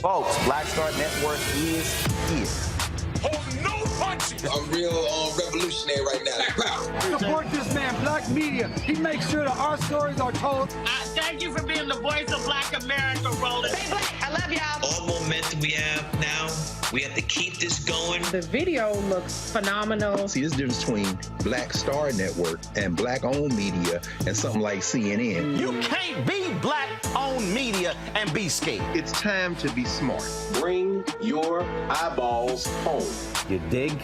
Folks, Black Star Network is here. Hold no punches. I'm real revolutionary right now. Support this man, Black Media. He makes sure that our stories are told. Thank you for being the voice of Black America, Roland. Stay black. I love y'all. All momentum we have now, we have to keep this going. The video looks phenomenal. See, there's a difference between Black Star Network and Black-owned media and something like CNN. You can't be Black-owned media and be scared. It's time to be smart. Bring your eyeballs home. You dig?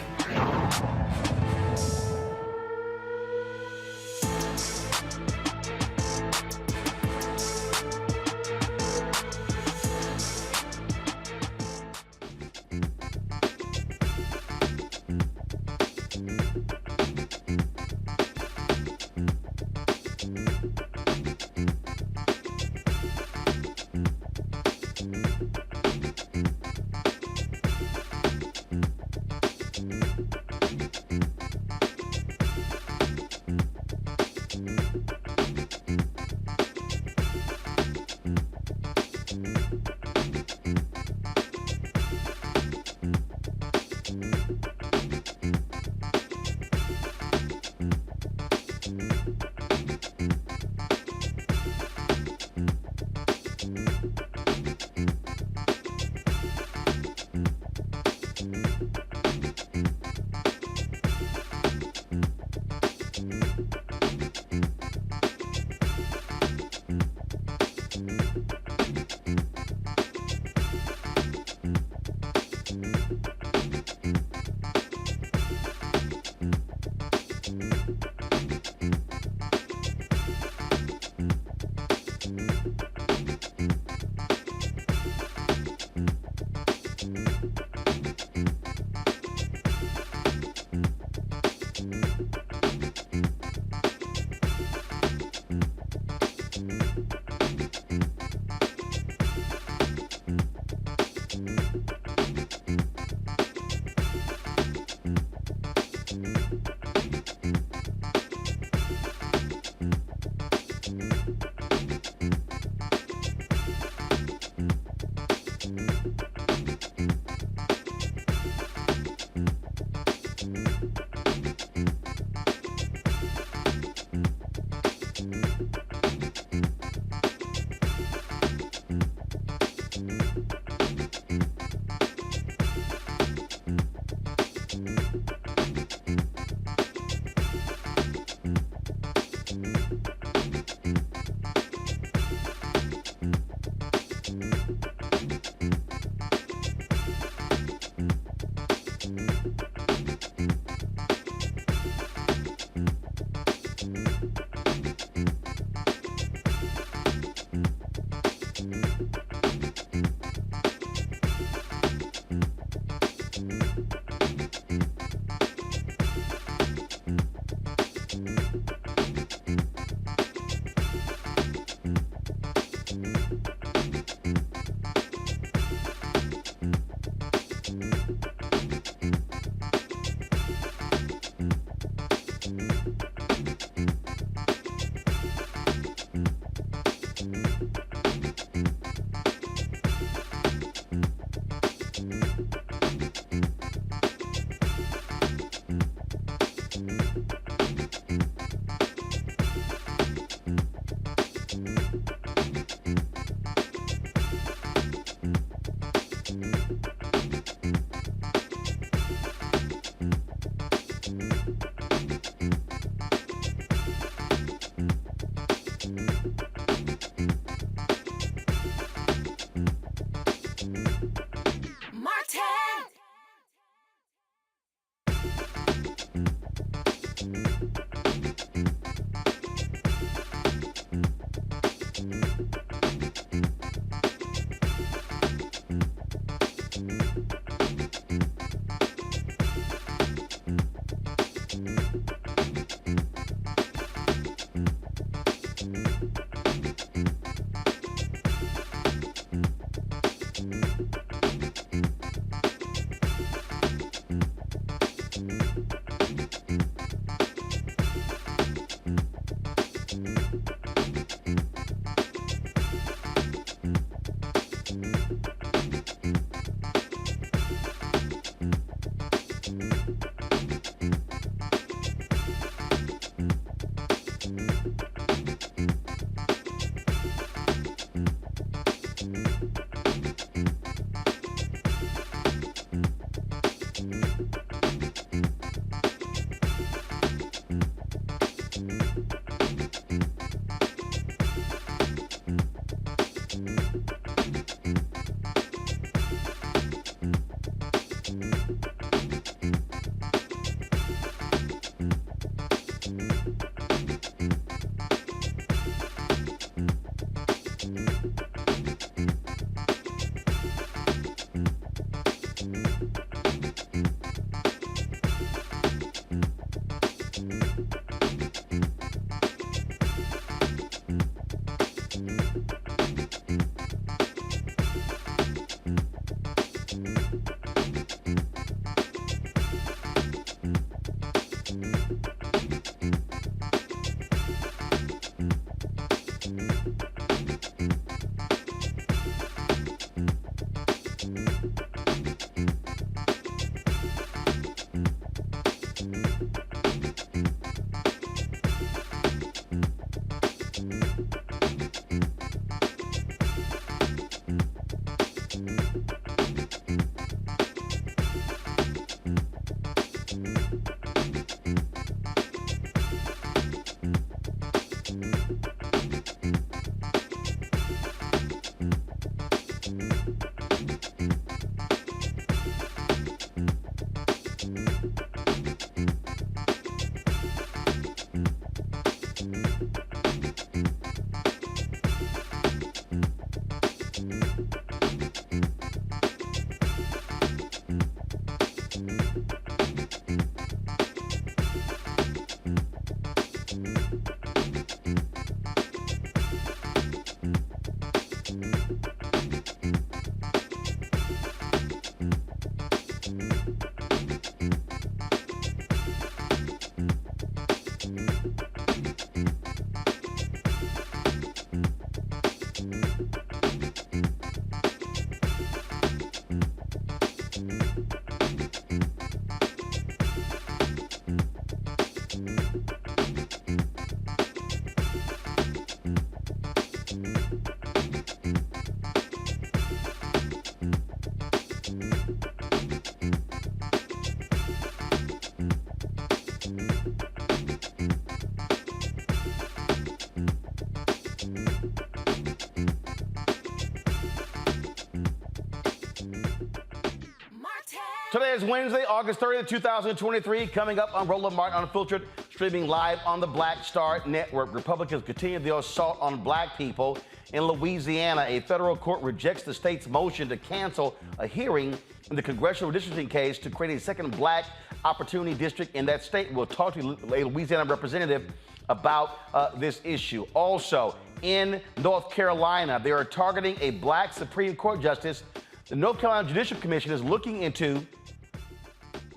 is Wednesday, August 30th, 2023. Coming up on Roland Martin Unfiltered, streaming live on the Black Star Network. Republicans continue the assault on black people. In Louisiana, a federal court rejects the state's motion to cancel a hearing in the congressional redistricting case to create a second black opportunity district in that state. We'll talk to a Louisiana representative about this issue. Also, in North Carolina, they are targeting a black Supreme Court justice. The North Carolina Judicial Commission is looking into,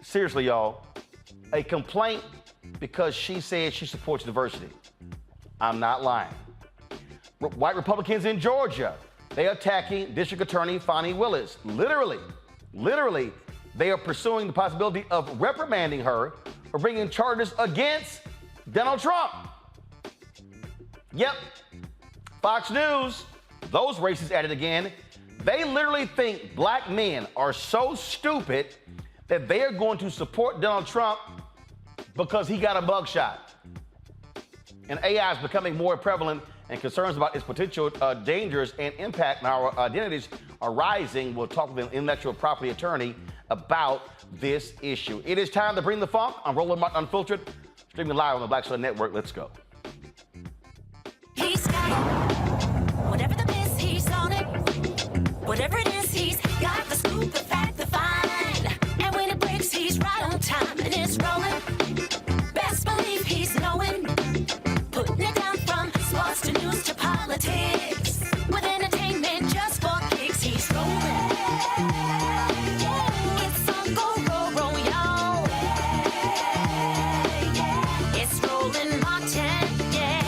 seriously, y'all, a complaint because she said she supports diversity. I'm not lying. White Republicans in Georgia, they are attacking District Attorney Fani Willis. Literally, they are pursuing the possibility of reprimanding her for bringing charges against Donald Trump. Yep, Fox News, those racists at it again. They literally think black men are so stupid that they are going to support Donald Trump because he got a mugshot. And AI is becoming more prevalent, and concerns about its potential dangers and impact on our identities are rising. We'll talk with an intellectual property attorney about this issue. It is time to bring the funk on Roland Martin Unfiltered, streaming live on the Black Star Network. Let's go. He's got it. Whatever the biz, he's on it. Whatever it is, he's got the scoop, the fact, the fine. And when it breaks, he's right on time and it's rolling. Best believe he's knowing. Putting it down from sports to news to politics. With entertainment just for kicks, he's rolling. It's on go, roll, y'all. It's Roland Martin, yeah.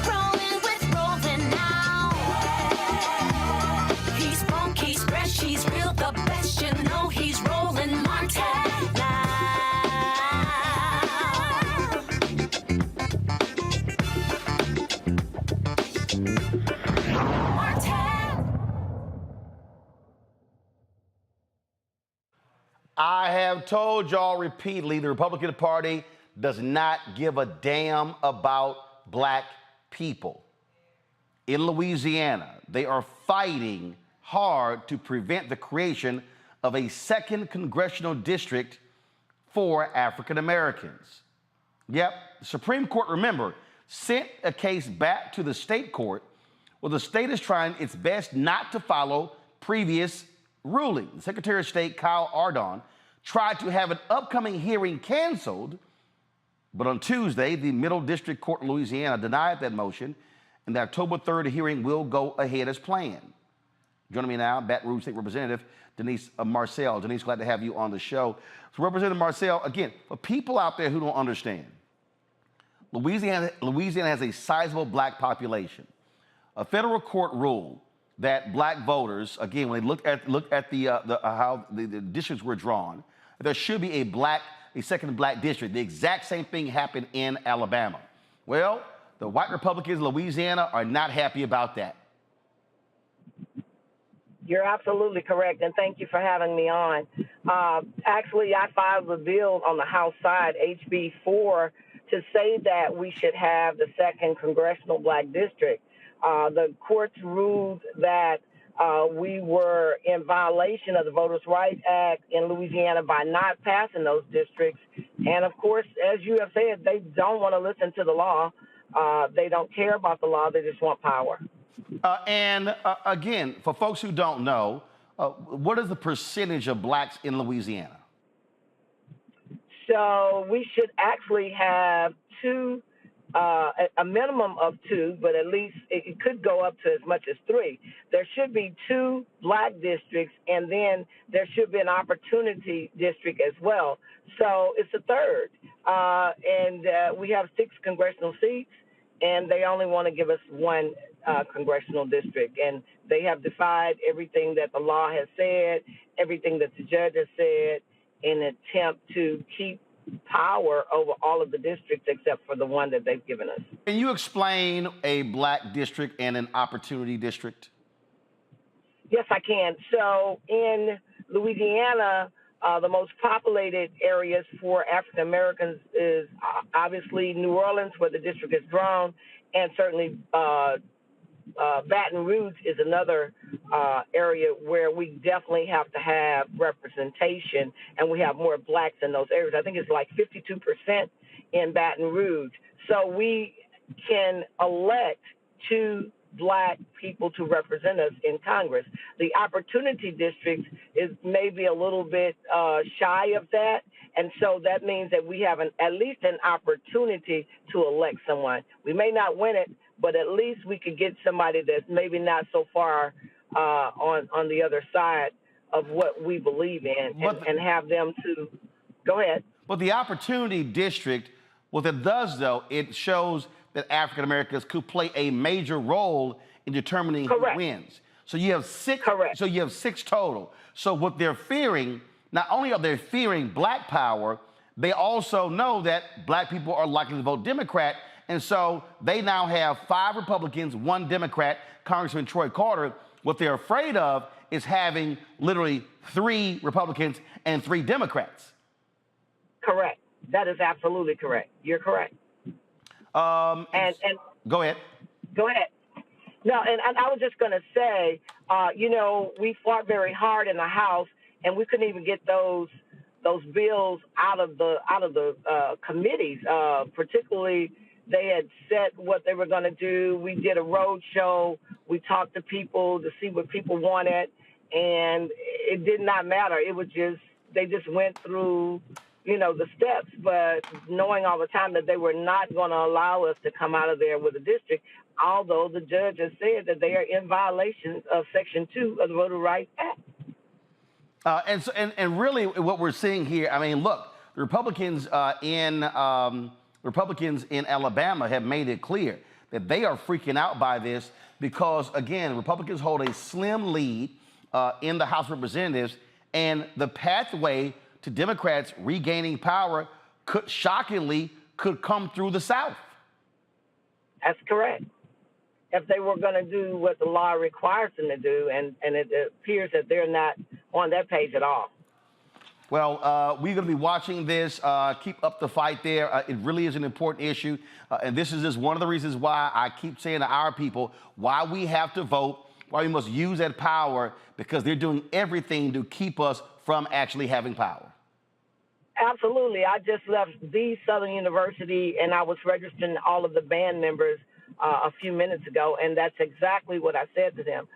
Rolling with Roland now. He's funk, he's fresh, he's real, the best, you know he's Roland Martin now. I have told y'all repeatedly, the Republican Party does not give a damn about black people. In Louisiana, they are fighting hard to prevent the creation of a second congressional district for African Americans. Yep, the Supreme Court, remember, sent a case back to the state court where the state is trying its best not to follow previous ruling. The Secretary of State, Kyle Ardon, tried to have an upcoming hearing canceled, but on Tuesday, the Middle District Court in Louisiana denied that motion, and the October 3rd hearing will go ahead as planned. Joining me now, Baton Rouge State Representative Denise Marcel. Denise, glad to have you on the show. So Representative Marcel, again, for people out there who don't understand, Louisiana has a sizable black population. A federal court ruled that black voters, again, when they looked at how the districts were drawn, there should be a second black district. The exact same thing happened in Alabama. Well, the white Republicans in Louisiana are not happy about that. You're absolutely correct, and thank you for having me on. Actually, I filed a bill on the House side, HB 4, to say that we should have the second congressional black district. The courts ruled that we were in violation of the Voters' Rights Act in Louisiana by not passing those districts. And, of course, as you have said, they don't want to listen to the law. They don't care about the law. They just want power. Again, for folks who don't know, what is the percentage of blacks in Louisiana? So we should actually have two, a minimum of two, but at least it could go up to as much as three. There should be two black districts, and then there should be an opportunity district as well. So it's a third. We have 6 congressional seats, and they only want to give us one congressional district. And they have defied everything that the law has said, everything that the judge has said, in an attempt to keep power over all of the districts except for the one that they've given us. Can you explain a black district and an opportunity district? Yes, I can. So in Louisiana, the most populated areas for African Americans is obviously New Orleans, where the district is drawn, and certainly Baton Rouge is another area where we definitely have to have representation, and we have more blacks in those areas. I think it's like 52% in Baton Rouge. So we can elect 2 black people to represent us in Congress. The opportunity district is maybe a little bit shy of that, and so that means that we have at least an opportunity to elect someone. We may not win it, but at least we could get somebody that's maybe not so far on the other side of what we believe in, and have them to go ahead. Well, the opportunity district, what it does though, it shows that African Americans could play a major role in determining who wins. So you have 6. So you have 6 total. So what they're fearing, not only are they fearing black power, they also know that black people are likely to vote Democrat. And so they now have 5 Republicans, 1 Democrat, Congressman Troy Carter. What they're afraid of is having literally 3 Republicans and 3 Democrats. Correct. That is absolutely correct. You're correct. And go ahead. Go ahead. No, and I was just going to say, we fought very hard in the House, and we couldn't even get those bills out of the committees. Particularly, they had set what they were going to do. We did a road show. We talked to people to see what people wanted, and it did not matter. It was just they just went through the steps, but knowing all the time that they were not going to allow us to come out of there with a district, although the judge has said that they are in violation of Section 2 of the Voter Rights Act. And really what we're seeing here, I mean, look, the Republicans in Alabama have made it clear that they are freaking out by this because, again, Republicans hold a slim lead in the House of Representatives, and the pathway to Democrats regaining power shockingly could come through the South. That's correct. If they were going to do what the law requires them to do, and it appears that they're not on that page at all. Well, we're going to be watching this. Keep up the fight there. It really is an important issue. And this is just one of the reasons why I keep saying to our people why we have to vote, why we must use that power, because they're doing everything to keep us from actually having power. Absolutely. I just left the Southern University, and I was registering all of the band members a few minutes ago, and that's exactly what I said to them.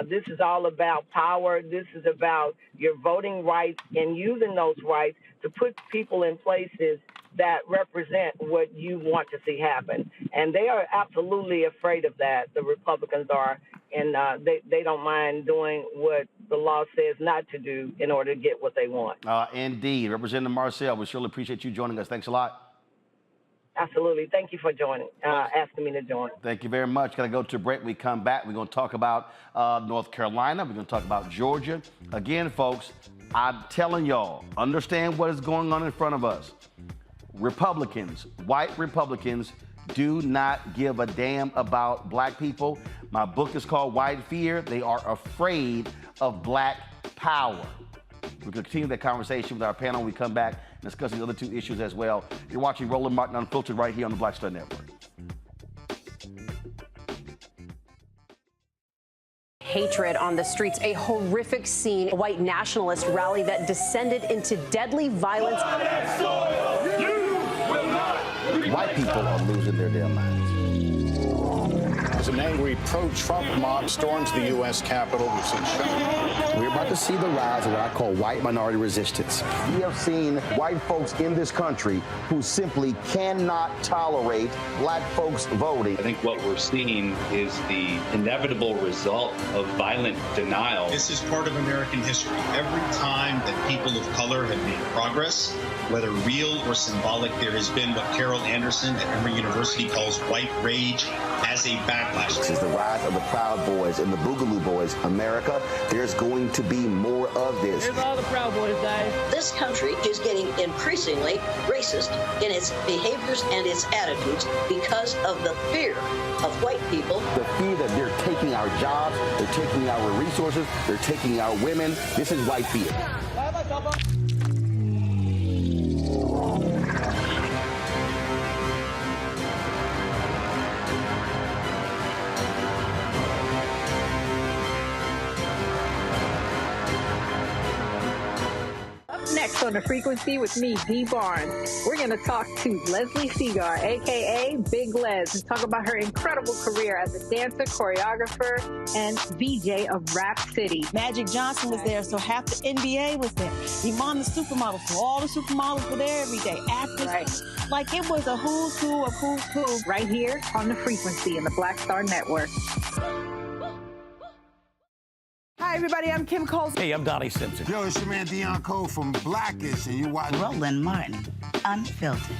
This is all about power. This is about your voting rights and using those rights to put people in places that represent what you want to see happen. And they are absolutely afraid of that. The Republicans are, and they don't mind doing what the law says not to do in order to get what they want. Indeed. Representative Marcel, we surely appreciate you joining us. Thanks a lot. Absolutely. Thank you for joining, asking me to join. Thank you very much. Got to go to a break. We come back. We're going to talk about North Carolina. We're going to talk about Georgia. Again, folks, I'm telling y'all, understand what is going on in front of us. Republicans, white Republicans, do not give a damn about black people. My book is called White Fear. They are afraid of black power. We're going to continue that conversation with our panel when we come back and discuss these other 2 issues as well. You're watching Roland Martin Unfiltered right here on the Black Star Network. Hatred on the streets, a horrific scene, a white nationalist rally that descended into deadly violence. White people are losing their damn minds. As an angry pro-Trump mob storms the U.S. Capitol, we've seen shooting. We're about to see the rise of what I call white minority resistance. We have seen white folks in this country who simply cannot tolerate black folks voting. I think what we're seeing is the inevitable result of violent denial. This is part of American history. Every time that people of color have made progress, whether real or symbolic, there has been what Carol Anderson at Emory University calls white rage as a backlash. This is the rise of the Proud Boys and the Boogaloo Boys. America, there's going to be more of this. Here's all the Proud Boys, guys. This country is getting increasingly racist in its behaviors and its attitudes because of the fear of white people. The fear that they're taking our jobs, they're taking our resources, they're taking our women. This is white fear. Next on The Frequency with me, Dee Barnes, we're going to talk to Leslie Segar, a.k.a. Big Les, and talk about her incredible career as a dancer, choreographer, and VJ of Rap City. Magic Johnson was there, so half the NBA was there. Iman the supermodel, so all the supermodels were there every day. Actors, Right. like it was a who's who of who's who. Right here on The Frequency in the Black Star Network. Hi, everybody. I'm Kim Coles. Hey, I'm Donnie Simpson. Yo, it's your man Deion Cole from Blackish, and you watch Roland Martin, Unfiltered.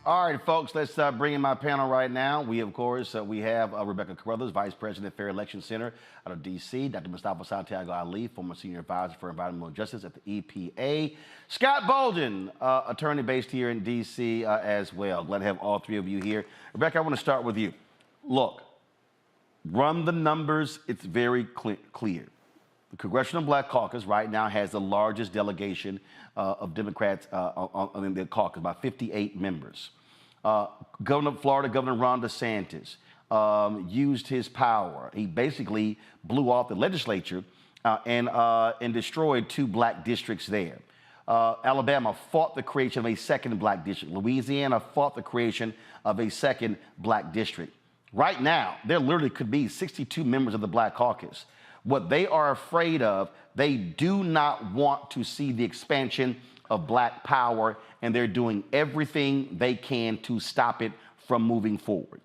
All right, folks, let's bring in my panel right now. We, of course, we have Rebecca Carruthers, Vice President, Fair Election Center out of D.C., Dr. Mustafa Santiago Ali, former Senior Advisor for Environmental Justice at the EPA, Scott Bolden, attorney based here in D.C. As well. Glad to have all three of you here. Rebecca, I want to start with you. Look, run the numbers. It's very clear. The Congressional Black Caucus right now has the largest delegation of Democrats in the caucus, about 58 members. Florida Governor Ron DeSantis used his power. He basically blew off the legislature and destroyed 2 black districts there. Alabama fought the creation of a second black district. Louisiana fought the creation of a second black district. Right now, there literally could be 62 members of the Black Caucus. What they are afraid of, they do not want to see the expansion of black power, and they're doing everything they can to stop it from moving forward.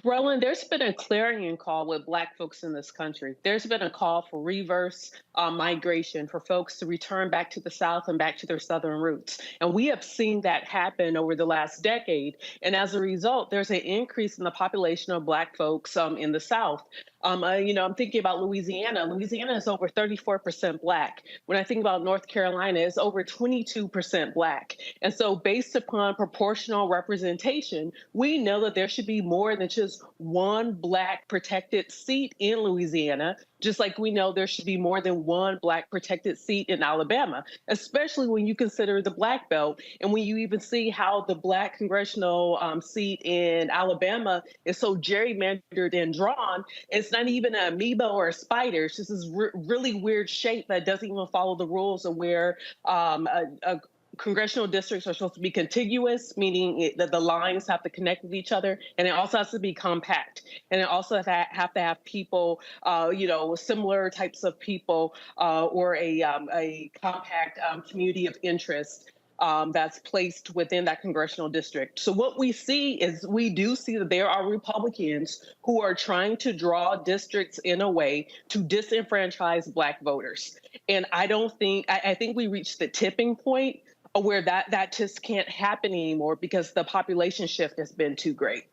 Roland, there's been a clarion call with Black folks in this country. There's been a call for reverse migration, for folks to return back to the South and back to their Southern roots. And we have seen that happen over the last decade. And as a result, there's an increase in the population of Black folks in the South. I'm thinking about Louisiana. Louisiana is over 34% Black. When I think about North Carolina, it's over 22% Black. And so based upon proportional representation, we know that there should be more than just one Black protected seat in Louisiana, just like we know there should be more than one Black protected seat in Alabama, especially when you consider the Black Belt. And when you even see how the Black congressional seat in Alabama is so gerrymandered and drawn, it's not even an amoeba or a spider. It's just this really weird shape that doesn't even follow the rules of where congressional districts are supposed to be contiguous, meaning that the lines have to connect with each other, and it also has to be compact, and it also have to have people, similar types of people, or a compact community of interest that's placed within that congressional district. So what we see is we do see that there are Republicans who are trying to draw districts in a way to disenfranchise Black voters, and I think we reached the tipping point where that just can't happen anymore because the population shift has been too great.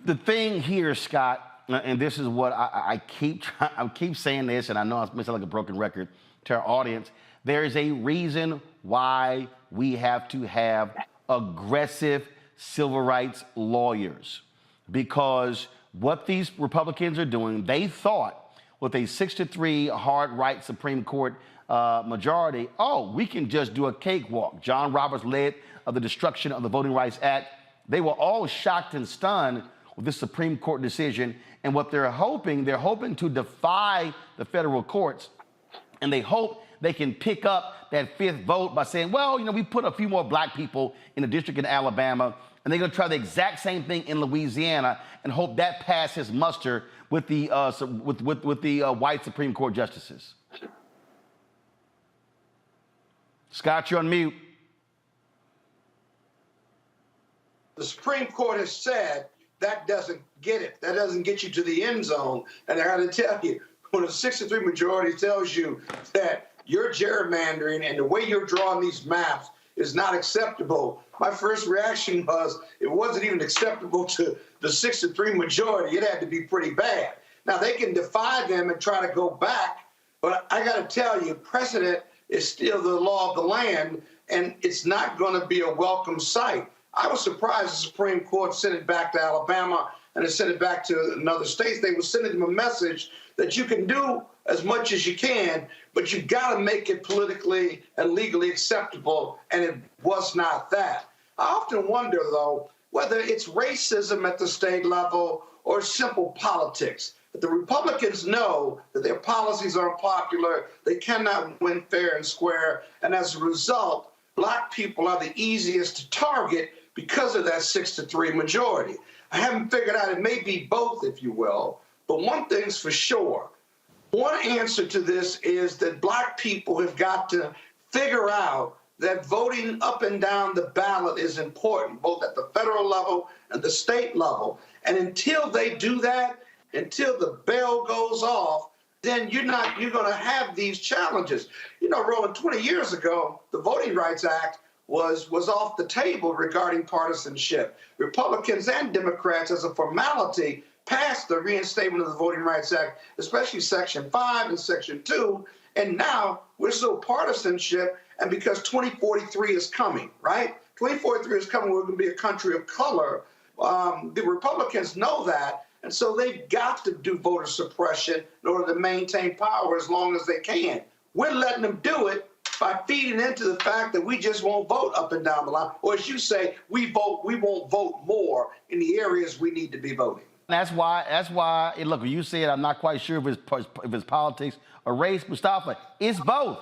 The thing here, Scott, and this is what I keep saying this, and I know I sound like a broken record to our audience. There is a reason why we have to have aggressive civil rights lawyers, because what these Republicans are doing, they thought with a 6-3 hard right Supreme Court majority, we can just do a cakewalk. John Roberts led of the destruction of the Voting Rights Act. They were all shocked and stunned with this Supreme Court decision. And what they're hoping to defy the federal courts. And they hope they can pick up that 5th vote by saying, we put a few more Black people in the district in Alabama, and they're going to try the exact same thing in Louisiana and hope that passes muster with the white Supreme Court justices. Scott, you're on mute. The Supreme Court has said that doesn't get it. That doesn't get you to the end zone. And I got to tell you, when a 6-3 majority tells you that you're gerrymandering and the way you're drawing these maps is not acceptable, my first reaction was it wasn't even acceptable to the 6-3 majority. It had to be pretty bad. Now, they can defy them and try to go back, but I got to tell you, precedent is still the law of the land, and it's not going to be a welcome sight. I was surprised the Supreme Court sent it back to Alabama and it sent it back to another state. They were sending them a message that you can do as much as you can, but you got to make it politically and legally acceptable, and it was not that. I often wonder, though, whether it's racism at the state level or simple politics. But the Republicans know that their policies are unpopular, they cannot win fair and square, and as a result, black people are the easiest to target because of that 6-3 majority. I haven't figured out, it may be both, if you will, but one thing's for sure. One answer to this is that black people have got to figure out that voting up and down the ballot is important, both at the federal level and the state level. And until they do that, until the bell goes off, then you're going to have these challenges. You know, Roland, 20 years ago, the Voting Rights Act was off the table regarding partisanship. Republicans and Democrats, as a formality, passed the reinstatement of the Voting Rights Act, especially Section 5 and Section 2, and now we're so partisanship, and because 2043 is coming, right? 2043 is coming, we're going to be a country of color. The Republicans know that, and so they've got to do voter suppression in order to maintain power as long as they can. We're letting them do it by feeding into the fact that we just won't vote up and down the line, or as you say, we won't vote more in the areas we need to be voting. That's why. Look, you said I'm not quite sure if it's politics or race, Mustafa. It's both.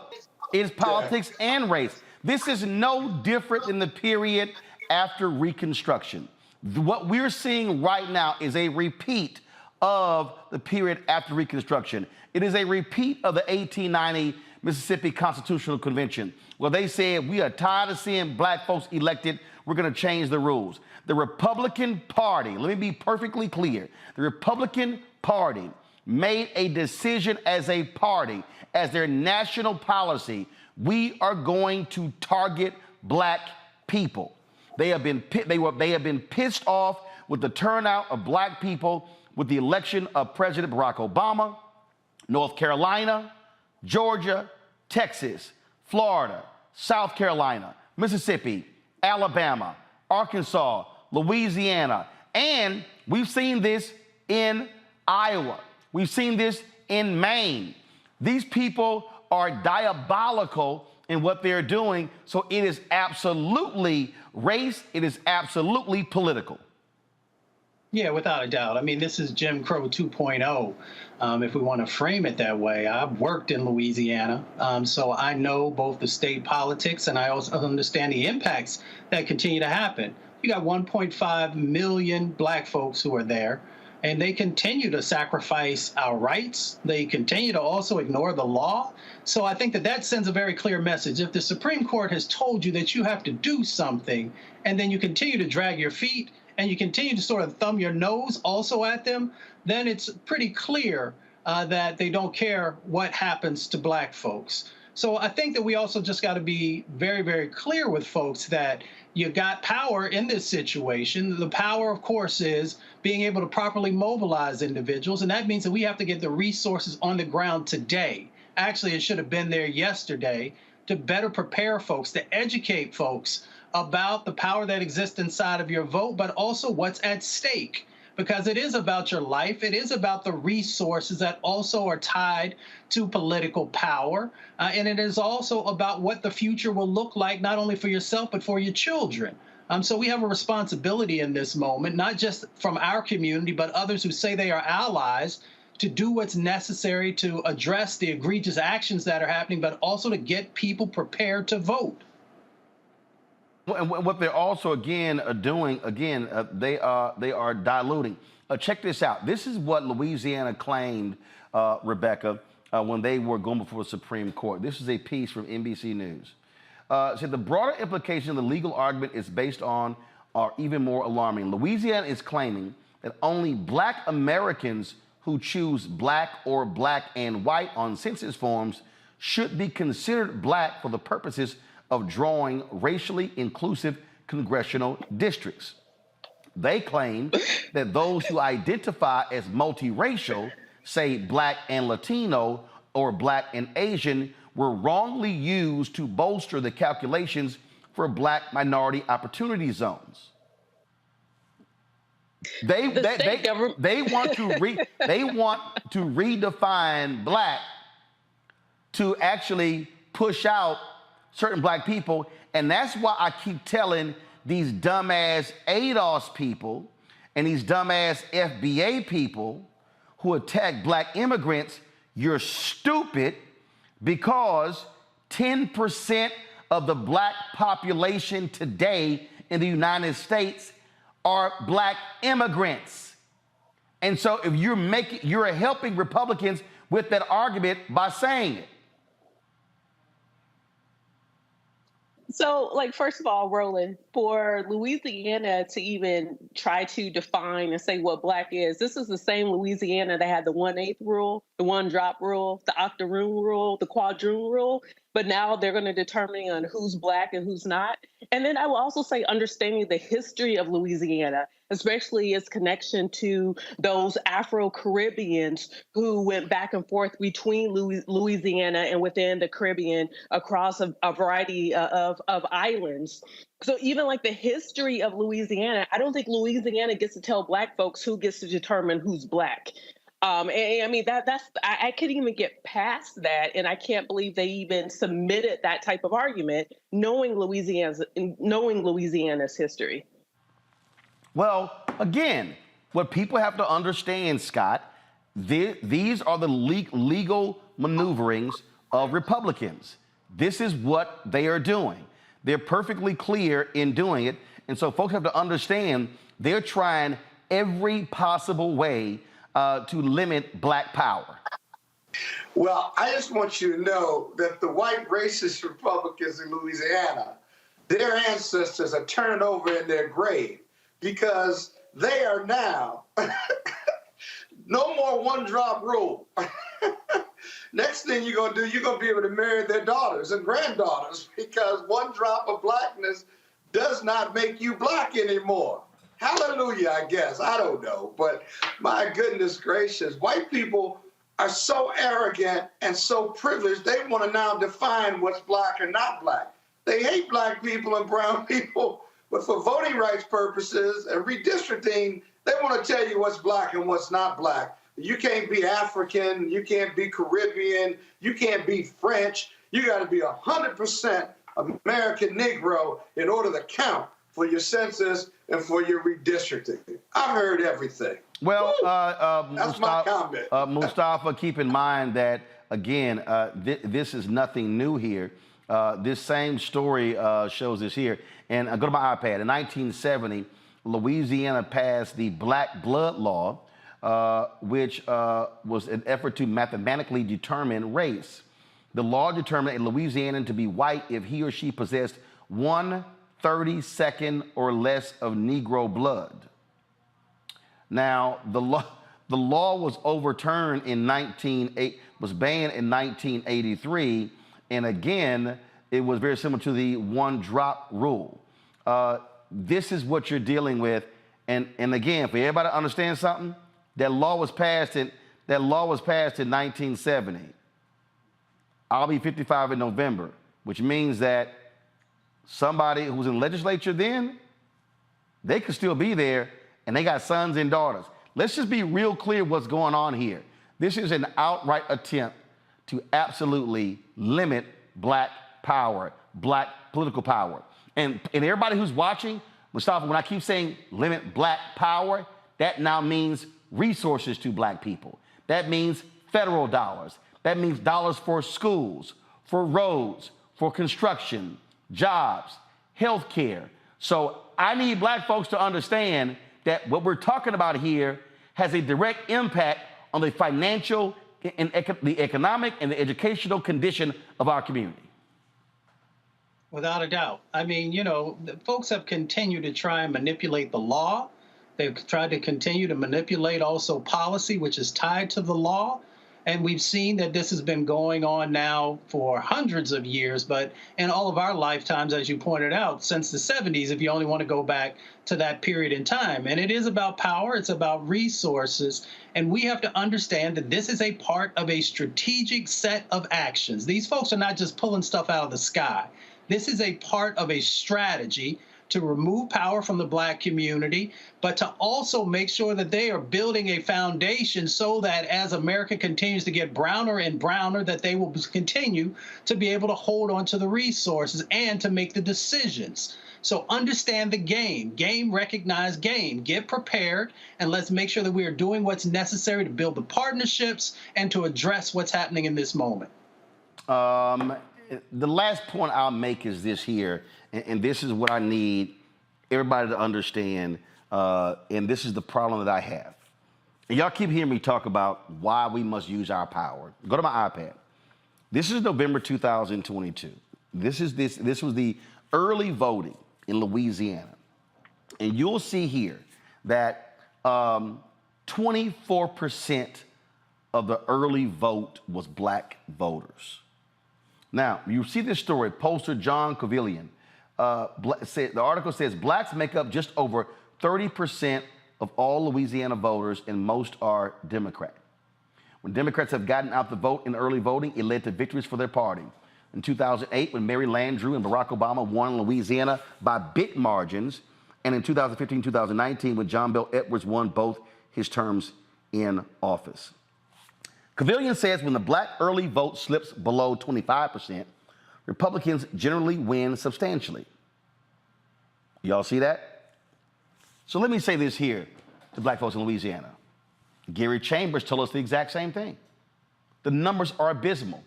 It's politics and race. This is no different than the period after Reconstruction. What we're seeing right now is a repeat of the period after Reconstruction. It is a repeat of the 1890 Mississippi Constitutional Convention, where they said, we are tired of seeing black folks elected. We're going to change the rules. The Republican Party, let me be perfectly clear, the Republican Party made a decision as a party, as their national policy, we are going to target black people. They have been pissed off with the turnout of black people with the election of President Barack Obama, North Carolina, Georgia, Texas, Florida, South Carolina, Mississippi, Alabama, Arkansas, Louisiana, and we've seen this in Iowa. We've seen this in Maine. These people are diabolical in what they're doing, so it is absolutely race, it is absolutely political. Yeah, without a doubt. I mean, this is Jim Crow 2.0, if we want to frame it that way. I've worked in Louisiana, so I know both the state politics and I also understand the impacts that continue to happen. You got 1.5 million black folks who are there, and they continue to sacrifice our rights. They continue to also ignore the law. So I think that sends a very clear message. If the Supreme Court has told you that you have to do something, and then you continue to drag your feet, and you continue to sort of thumb your nose also at them, then it's pretty clear that they don't care what happens to black folks. So I think that we also just got to be very, very clear with folks that you got power in this situation. The power, of course, is being able to properly mobilize individuals, and that means that we have to get the resources on the ground today. Actually, it should have been there yesterday to better prepare folks, to educate folks about the power that exists inside of your vote, but also what's at stake. Because it is about your life. It is about the resources that also are tied to political power. And it is also about what the future will look like, not only for yourself, but for your children. So we have a responsibility in this moment, not just from our community, but others who say they are allies, to do what's necessary to address the egregious actions that are happening, but also to get people prepared to vote. And what they're also, again, doing, they are diluting. Check this out. This is what Louisiana claimed, Rebecca, when they were going before the Supreme Court. This is a piece from NBC News. It said the broader implication of the legal argument is based on are even more alarming. Louisiana is claiming that only black Americans who choose black or black and white on census forms should be considered black for the purposes of drawing racially inclusive congressional districts. They claim that those who identify as multiracial, say black and Latino or black and Asian, were wrongly used to bolster the calculations for black minority opportunity zones. They want to redefine black to actually push out certain black people, and that's why I keep telling these dumbass ADOS people and these dumbass FBA people who attack black immigrants, you're stupid because 10% of the black population today in the United States are black immigrants. And so if you're helping Republicans with that argument by saying it. So, like, first of all, Roland, for Louisiana to even try to define and say what black is, this is the same Louisiana that had the 1/8 rule, the 1-drop rule, the octoroon rule, the quadroon rule. But now they're going to determine on who's black and who's not. And then I will also say understanding the history of Louisiana, especially its connection to those Afro-Caribbeans who went back and forth between Louisiana and within the Caribbean across a variety of islands. So even like the history of Louisiana, I don't think Louisiana gets to tell black folks who gets to determine who's black. And I mean, I couldn't even get past that. And I can't believe they even submitted that type of argument, knowing Louisiana's history. Well, again, what people have to understand, Scott, these are the legal maneuverings of Republicans. This is what they are doing. They're perfectly clear in doing it. And so folks have to understand they're trying every possible way to limit black power. Well, I just want you to know that the white racist Republicans in Louisiana, their ancestors are turning over in their grave because they are now no more 1-drop rule. Next thing you're going to do, you're going to be able to marry their daughters and granddaughters because 1 drop of blackness does not make you black anymore. Hallelujah, I guess. I don't know. But my goodness gracious, white people are so arrogant and so privileged, they want to now define what's black or not black. They hate black people and brown people, but for voting rights purposes and redistricting, they want to tell you what's black and what's not black. You can't be African, you can't be Caribbean, you can't be French. You got to be 100% American Negro in order to count for your census and for your redistricting. I've heard everything. Well, that's my comment. Mustafa, keep in mind that, again, this is nothing new here. This same story shows this here. And go to my iPad. In 1970, Louisiana passed the Black Blood Law, which was an effort to mathematically determine race. The law determined a Louisianan to be white if he or she possessed 1/32 or less of Negro blood. Now, the law was overturned was banned in 1983, and again, it was very similar to the 1-drop rule. This is what you're dealing with, and again, for everybody to understand something, that law was passed in 1970. I'll be 55 in November, which means that somebody who was in the legislature then, they could still be there, and they got sons and daughters. Let's just be real clear what's going on here. This is an outright attempt to absolutely limit black power, black political power. And everybody who's watching, Mustafa, when I keep saying limit black power, that now means resources to black people. That means federal dollars. That means dollars for schools, for roads, for construction, jobs, health care. So I need black folks to understand that what we're talking about here has a direct impact on the financial and the economic and the educational condition of our community. Without a doubt. I mean, you know, folks have continued to try and manipulate the law. They've tried to continue to manipulate also policy, which is tied to the law. And we've seen that this has been going on now for hundreds of years, but in all of our lifetimes, as you pointed out, since the 70s, if you only want to go back to that period in time. And it is about power, it's about resources, and we have to understand that this is a part of a strategic set of actions. These folks are not just pulling stuff out of the sky. This is a part of a strategy to remove power from the black community, but to also make sure that they are building a foundation so that as America continues to get browner and browner, that they will continue to be able to hold on to the resources and to make the decisions. So understand the game. Game, recognize game. Get prepared, and let's make sure that we are doing what's necessary to build the partnerships and to address what's happening in this moment. The last point I'll make is this here, and this is what I need everybody to understand, and this is the problem that I have. And y'all keep hearing me talk about why we must use our power. Go to my iPad. This is November 2022. This was the early voting in Louisiana. And you'll see here that 24% of the early vote was black voters. Now, you see this story, pollster John Covillian. The article says blacks make up just over 30% of all Louisiana voters, and most are Democrat. When Democrats have gotten out the vote in early voting, it led to victories for their party. In 2008, when Mary Landrieu and Barack Obama won Louisiana by big margins, and in 2015-2019, when John Bel Edwards won both his terms in office. Covillian says when the black early vote slips below 25%, Republicans generally win substantially. Y'all see that? So let me say this here to black folks in Louisiana. Gary Chambers told us the exact same thing. The numbers are abysmal.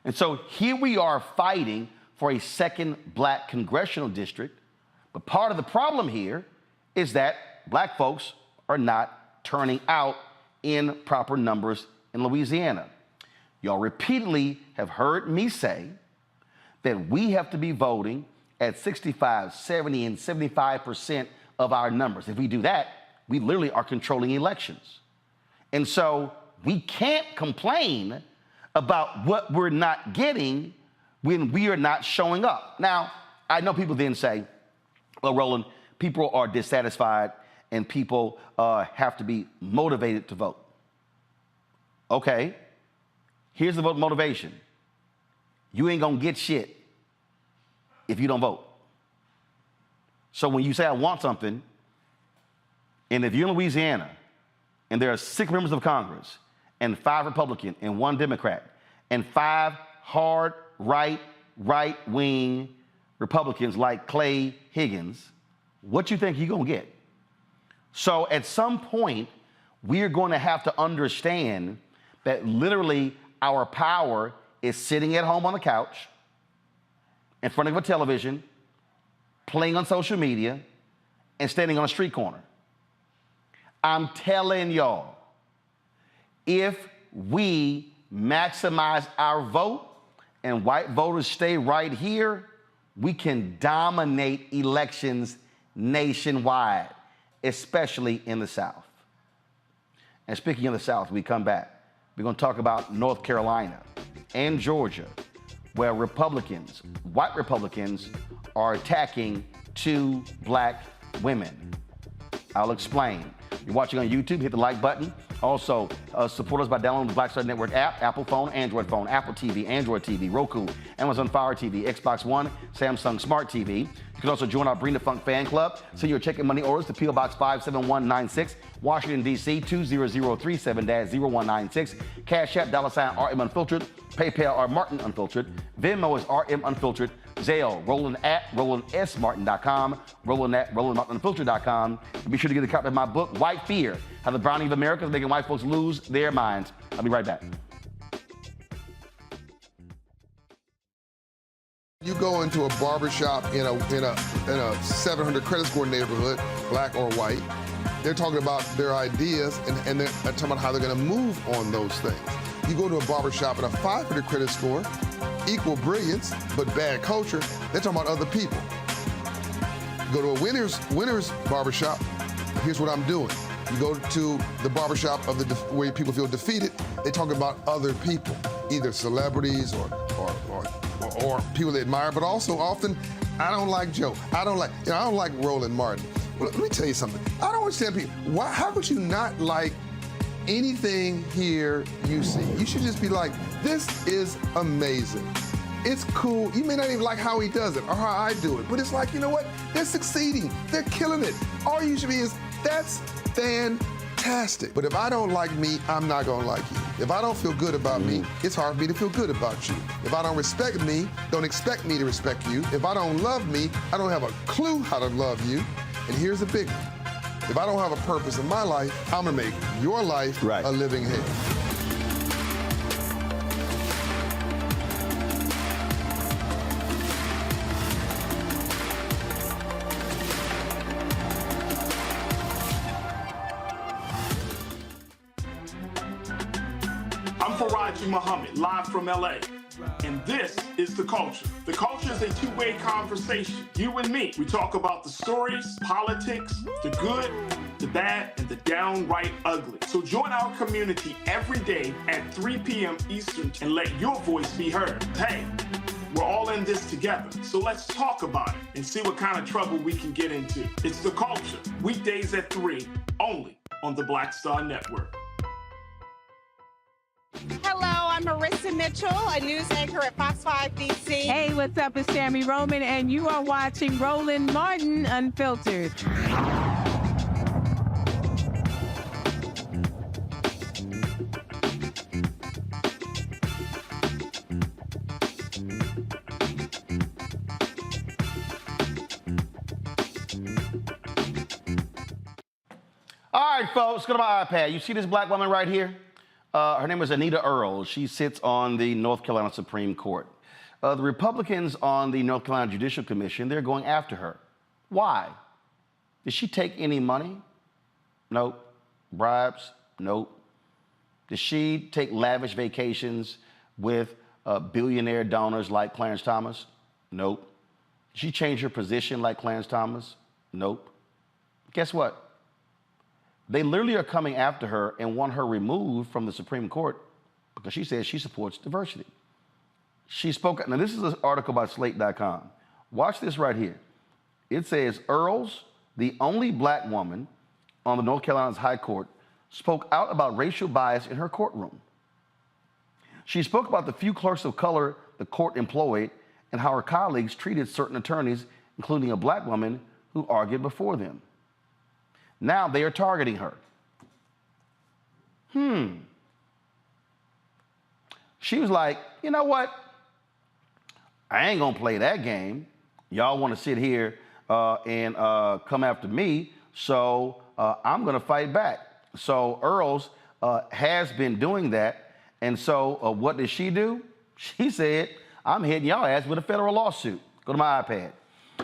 And so here we are fighting for a second black congressional district. But part of the problem here is that black folks are not turning out in proper numbers in Louisiana. Y'all repeatedly have heard me say that we have to be voting at 65, 70, and 75% of our numbers. If we do that, we literally are controlling elections. And so we can't complain about what we're not getting when we are not showing up. Now, I know people then say, well, Roland, people are dissatisfied and people have to be motivated to vote. Okay, here's the vote motivation. You ain't gonna get shit if you don't vote. So when you say I want something, and if you're in Louisiana and there are 6 members of Congress and 5 Republican and 1 Democrat and 5 hard right-wing Republicans like Clay Higgins, what you think you're gonna get? So at some point, we're going to have to understand that literally our power is sitting at home on the couch, in front of a television, playing on social media, and standing on a street corner. I'm telling y'all, if we maximize our vote and white voters stay right here, we can dominate elections nationwide, especially in the South. And speaking of the South, we come back. We're going to talk about North Carolina and Georgia, where Republicans, white Republicans, are attacking 2 black women. I'll explain. You're watching on YouTube, hit the like button. Also, support us by downloading the Black Star Network app, Apple phone, Apple TV, Android TV, Roku, Amazon Fire TV, Xbox One, Samsung Smart TV. You can also join our Bring the Funk fan club. Send your check and money orders to P.O. Box 57196, Washington, D.C. 20037-0196. Cash App, $RM Unfiltered. PayPal, R Martin Unfiltered. Venmo is RM Unfiltered. Zelle, Roland at RolandSMartin.com, Roland at RolandMartinUnfiltered.com. Be sure to get a copy of my book, White Fear, How the Browning of America is Making White Folks Lose Their Minds. I'll be right back. You go into a barbershop in a 700 credit score neighborhood, black or white, they're talking about their ideas and they're talking about how they're going to move on those things. You go to a barbershop in a 500 credit score, equal brilliance, but bad culture, they're talking about other people. You go to a winner's barbershop, here's what I'm doing. You go to the barbershop of where people feel defeated, they talk about other people, either celebrities or people they admire, but also often, I don't like Joe. I don't like Roland Martin. Well, let me tell you something. I don't understand people. How could you not like anything here you see? You should just be like, this is amazing. It's cool. You may not even like how he does it or how I do it, but it's like, you know what? They're succeeding. They're killing it. All you should be is, that's fantastic. fantastic. But if I don't like me, I'm not gonna like you. If I don't feel good about me, it's hard for me to feel good about you. If I don't respect me, don't expect me to respect you. If I don't love me, I don't have a clue how to love you. And here's the big one. If I don't have a purpose in my life, I'm gonna make your life a living hell. I'm Faraji Muhammad, live from LA. And this is The Culture. The Culture is a two-way conversation. You and me. We talk about the stories, politics, the good, the bad, and the downright ugly. So join our community every day at 3 p.m. Eastern and let your voice be heard. Hey, we're all in this together. So let's talk about it and see what kind of trouble we can get into. It's The Culture, weekdays at 3, only on the Black Star Network. Hello, I'm Marissa Mitchell, a news anchor at Fox 5 DC. Hey, what's up? It's Tammy Roman, and you are watching Roland Martin Unfiltered. All right, folks, go to my iPad. You see this black woman right here? Her name is Anita Earls. She sits on the North Carolina Supreme Court. The Republicans on the North Carolina Judicial Commission, they're going after her. Why? Did she take any money? Nope. Bribes? Nope. Did she take lavish vacations with billionaire donors like Clarence Thomas? Nope. Did she change her position like Clarence Thomas? Nope. Guess what? They literally are coming after her and want her removed from the Supreme Court because she says she supports diversity. She spoke, now this is an article by Slate.com. Watch this right here. It says, Earls, the only black woman on the North Carolina's High Court, spoke out about racial bias in her courtroom. She spoke about the few clerks of color the court employed and how her colleagues treated certain attorneys, including a black woman who argued before them. Now they are targeting her. She was like, you know what? I ain't gonna play that game. Y'all wanna sit here and come after me, so I'm gonna fight back. So Earls has been doing that, and so what did she do? She said, I'm hitting y'all ass with a federal lawsuit. Go to my iPad.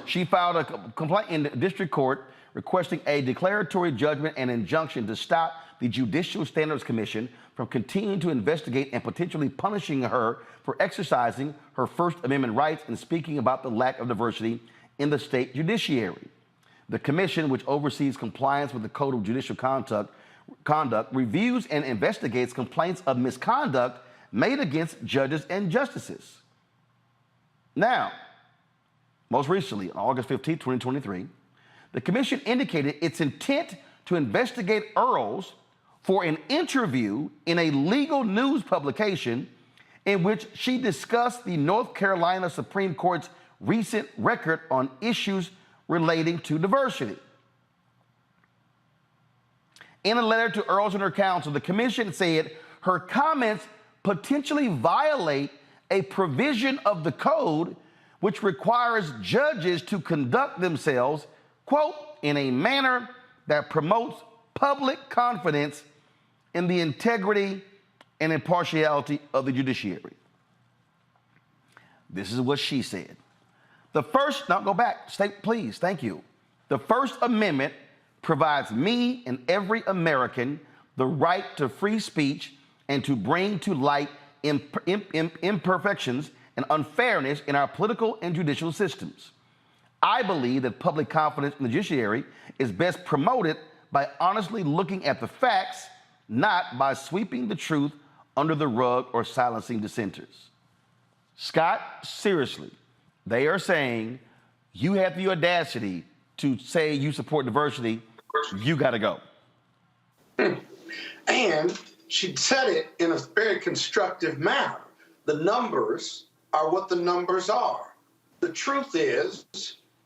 She filed a complaint in the district court requesting a declaratory judgment and injunction to stop the Judicial Standards Commission from continuing to investigate and potentially punishing her for exercising her First Amendment rights and speaking about the lack of diversity in the state judiciary. The commission, which oversees compliance with the Code of Judicial Conduct, reviews and investigates complaints of misconduct made against judges and justices. Now, most recently, on August 15, 2023, the commission indicated its intent to investigate Earls for an interview in a legal news publication in which she discussed the North Carolina Supreme Court's recent record on issues relating to diversity. In a letter to Earls and her counsel, the commission said her comments potentially violate a provision of the code which requires judges to conduct themselves, quote, in a manner that promotes public confidence in the integrity and impartiality of the judiciary. This is what she said. Now go back, stay, please, thank you. The First Amendment provides me and every American the right to free speech and to bring to light imperfections and unfairness in our political and judicial systems. I believe that public confidence in the judiciary is best promoted by honestly looking at the facts, not by sweeping the truth under the rug or silencing dissenters. Scott, seriously, they are saying you have the audacity to say you support diversity, you gotta go. And she said it in a very constructive manner. The numbers are what the numbers are. The truth is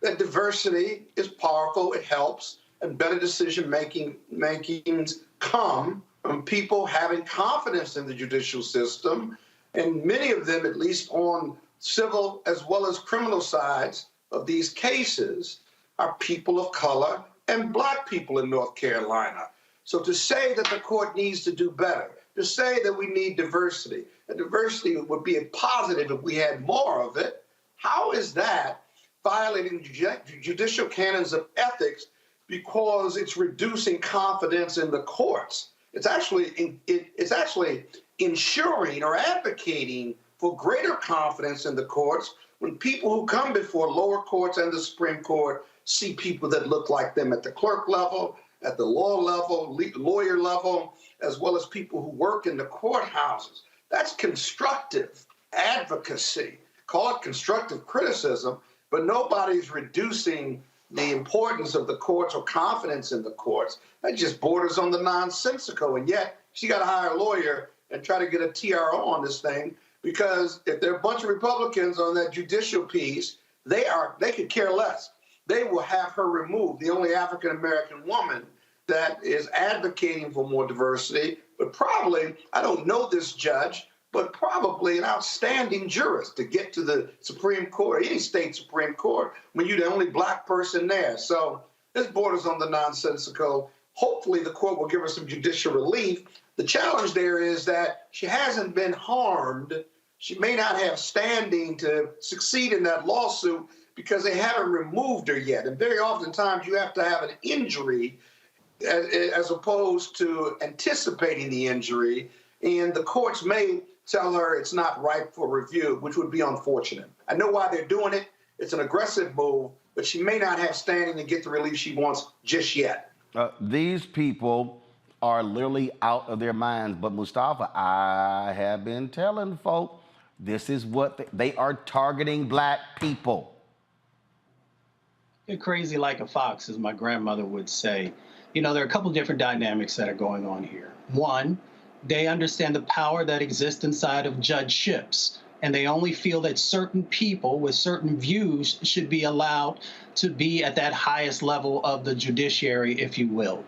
that diversity is powerful, it helps, and better decision makings come from people having confidence in the judicial system, and many of them, at least on civil as well as criminal sides of these cases, are people of color and black people in North Carolina. So to say that the court needs to do better, to say that we need diversity, and diversity would be a positive if we had more of it, how is that violating judicial canons of ethics because it's reducing confidence in the courts? It's actually ensuring or advocating for greater confidence in the courts when people who come before lower courts and the Supreme Court see people that look like them at the clerk level, at the law level, lawyer level, as well as people who work in the courthouses. That's constructive advocacy. Call it constructive criticism, but nobody's reducing the importance of the courts or confidence in the courts. That just borders on the nonsensical. And yet, she got to hire a lawyer and try to get a TRO on this thing, because if there are a bunch of Republicans on that judicial piece, they could care less. They will have her removed, the only African-American woman that is advocating for more diversity, but probably, I don't know this judge, but probably an outstanding jurist to get to the Supreme Court, any state Supreme Court, when you're the only black person there. So this borders on the nonsensical. Hopefully the court will give her some judicial relief. The challenge there is that she hasn't been harmed. She may not have standing to succeed in that lawsuit because they haven't removed her yet. And very oftentimes you have to have an injury as opposed to anticipating the injury. And the courts may tell her it's not ripe for review, which would be unfortunate. I know why they're doing it. It's an aggressive move, but she may not have standing to get the relief she wants just yet. These people are literally out of their minds. But Mustafa, I have been telling folk, this is what they are targeting black people. Get crazy like a fox, as my grandmother would say. You know, there are a couple different dynamics that are going on here. One, they understand the power that exists inside of judgeships, and they only feel that certain people with certain views should be allowed to be at that highest level of the judiciary, if you will.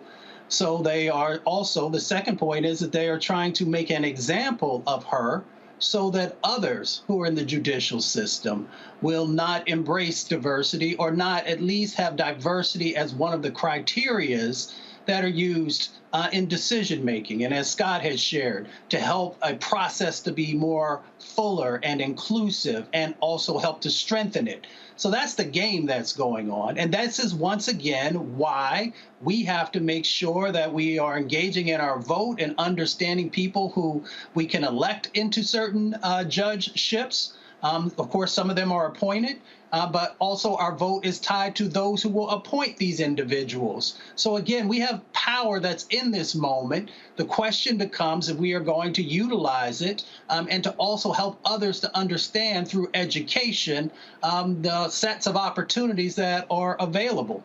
So they are also, the second point is that they are trying to make an example of her so that others who are in the judicial system will not embrace diversity, or not at least have diversity as one of the criterias that are used in decision making, and as Scott has shared, to help a process to be more fuller and inclusive, and also help to strengthen it. So that's the game that's going on. And this is once again why we have to make sure that we are engaging in our vote and understanding people who we can elect into certain judgeships. Of course, some of them are appointed, but also our vote is tied to those who will appoint these individuals. So again, we have power that's in this moment. The question becomes if we are going to utilize it and to also help others to understand through education the sets of opportunities that are available.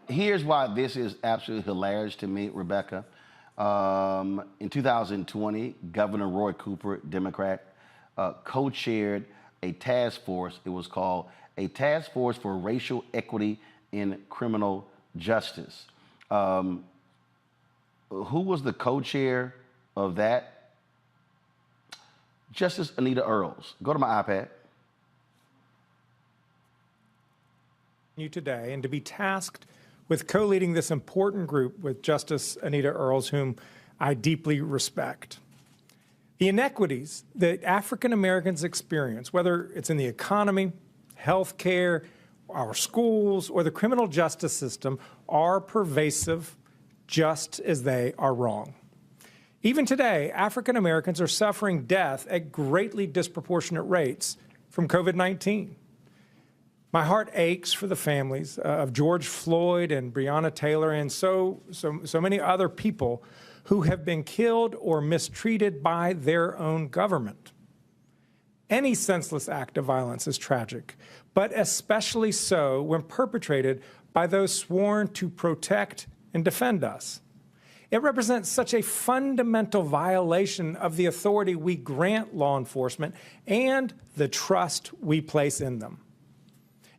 Here's why this is absolutely hilarious to me, Rebecca. In 2020, Governor Roy Cooper, Democrat, co-chaired a task force. It was called a Task Force for Racial Equity in Criminal Justice. Who was the co-chair of that? Justice Anita Earls. Go to my iPad. You today, and to be tasked with co-leading this important group with Justice Anita Earls, whom I deeply respect. The inequities that African Americans experience, whether it's in the economy, healthcare, our schools, or the criminal justice system, are pervasive, just as they are wrong. Even today, African Americans are suffering death at greatly disproportionate rates from COVID-19. My heart aches for the families of George Floyd and Breonna Taylor and so many other people who have been killed or mistreated by their own government. Any senseless act of violence is tragic, but especially so when perpetrated by those sworn to protect and defend us. It represents such a fundamental violation of the authority we grant law enforcement and the trust we place in them.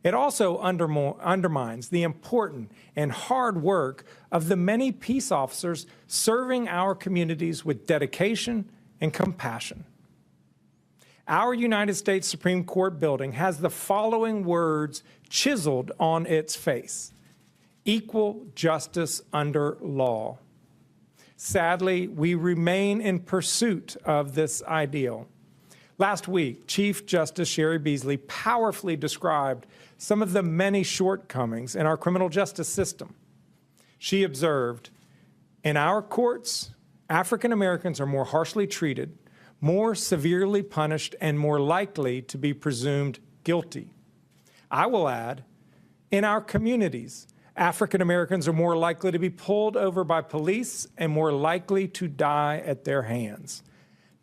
It also undermines the important and hard work of the many peace officers serving our communities with dedication and compassion. Our United States Supreme Court building has the following words chiseled on its face: equal justice under law. Sadly, we remain in pursuit of this ideal. Last week, Chief Justice Sherry Beasley powerfully described some of the many shortcomings in our criminal justice system. She observed, in our courts, African Americans are more harshly treated, more severely punished, and more likely to be presumed guilty. I will add, in our communities, African Americans are more likely to be pulled over by police and more likely to die at their hands.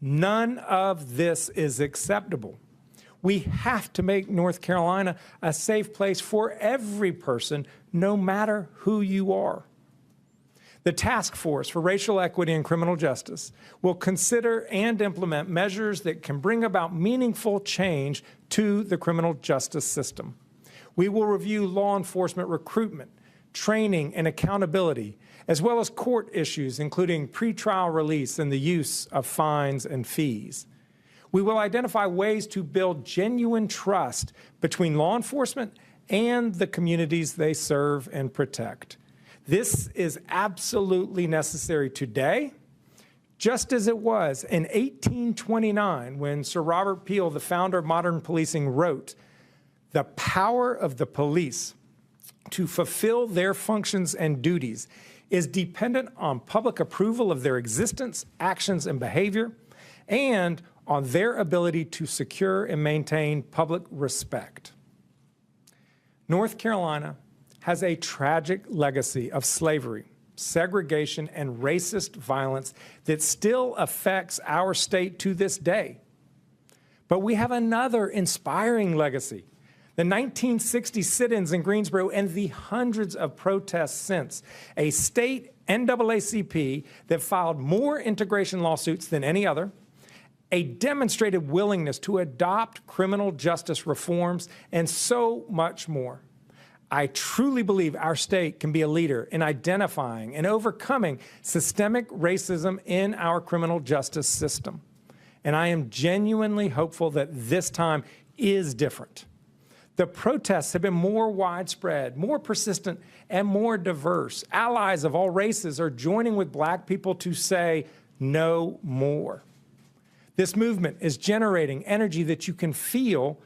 None of this is acceptable. We have to make North Carolina a safe place for every person, no matter who you are. The Task Force for Racial Equity and Criminal Justice will consider and implement measures that can bring about meaningful change to the criminal justice system. We will review law enforcement recruitment, training, and accountability, as well as court issues, including pretrial release and the use of fines and fees. We will identify ways to build genuine trust between law enforcement and the communities they serve and protect. This is absolutely necessary today, just as it was in 1829 when Sir Robert Peel, the founder of modern policing, wrote, "The power of the police to fulfill their functions and duties is dependent on public approval of their existence, actions, and behavior, and on their ability to secure and maintain public respect." North Carolina has a tragic legacy of slavery, segregation, and racist violence that still affects our state to this day. But we have another inspiring legacy: the 1960 sit-ins in Greensboro and the hundreds of protests since, a state NAACP that filed more integration lawsuits than any other, a demonstrated willingness to adopt criminal justice reforms, and so much more. I truly believe our state can be a leader in identifying and overcoming systemic racism in our criminal justice system. And I am genuinely hopeful that this time is different. The protests have been more widespread, more persistent, and more diverse. Allies of all races are joining with Black people to say no more. This movement is generating energy that you can feel,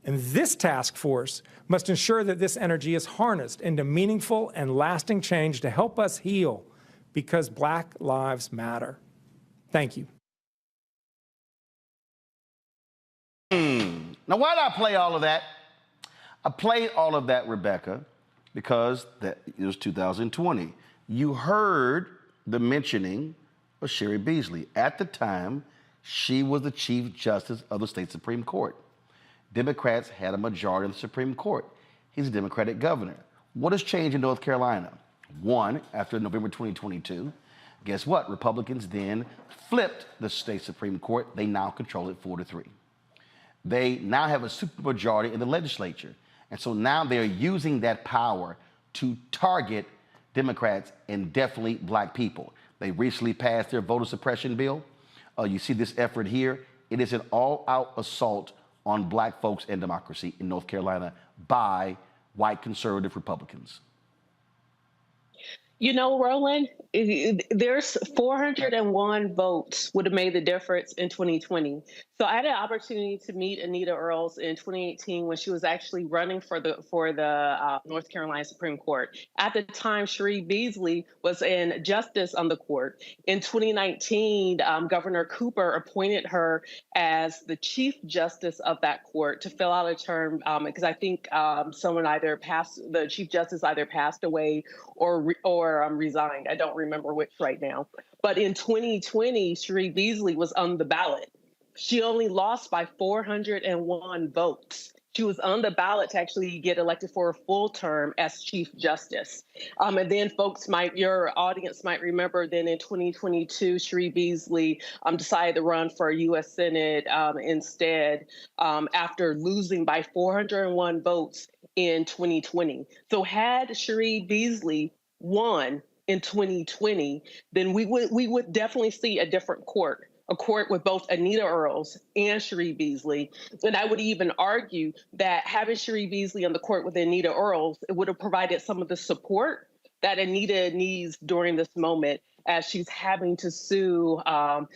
and this task force must ensure that this energy is harnessed into meaningful and lasting change to help us heal, because Black lives matter. Thank you. Now, why did I play all of that? I played all of that, Rebecca, because it was 2020. You heard the mentioning of Sherry Beasley. At the time, she was the Chief Justice of the state Supreme Court. Democrats had a majority in the Supreme Court. He's a Democratic governor. What has changed in North Carolina? One, after November 2022, guess what? Republicans then flipped the state Supreme Court. They now control it 4-3. They now have a supermajority in the legislature. And so now they're using that power to target Democrats and definitely Black people. They recently passed their voter suppression bill. You see this effort here. It is an all-out assault on Black folks and democracy in North Carolina by white conservative Republicans. You know, Roland, there's 401 votes would have made the difference in 2020. So I had an opportunity to meet Anita Earls in 2018 when she was actually running for the North Carolina Supreme Court. At the time, Sherry Beasley was in justice on the court. In 2019, Governor Cooper appointed her as the Chief Justice of that court to fill out a term, because I think the Chief Justice either passed away or resigned. I don't remember which right now. But in 2020, Sherry Beasley was on the ballot. She only lost by 401 votes. She was on the ballot to actually get elected for a full term as Chief Justice. And then your audience might remember then in 2022, Sherry Beasley decided to run for U.S. Senate instead after losing by 401 votes in 2020. So had Cherie Beasley won in 2020, then we would definitely see a different court, a court with both Anita Earls and Cherie Beasley. And I would even argue that having Cherie Beasley on the court with Anita Earls, it would have provided some of the support that Anita needs during this moment as she's having to sue North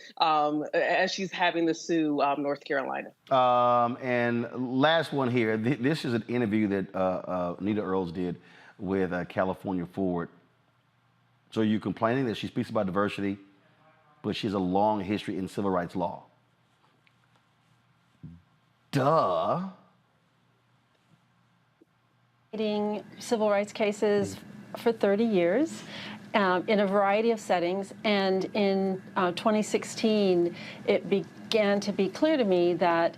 Carolina. And last one here. This is an interview that Anita Earls did with California Forward. So you're complaining that she speaks about diversity, but she has a long history in civil rights law. Duh. Civil rights cases for 30 years in a variety of settings. And in 2016, it began to be clear to me that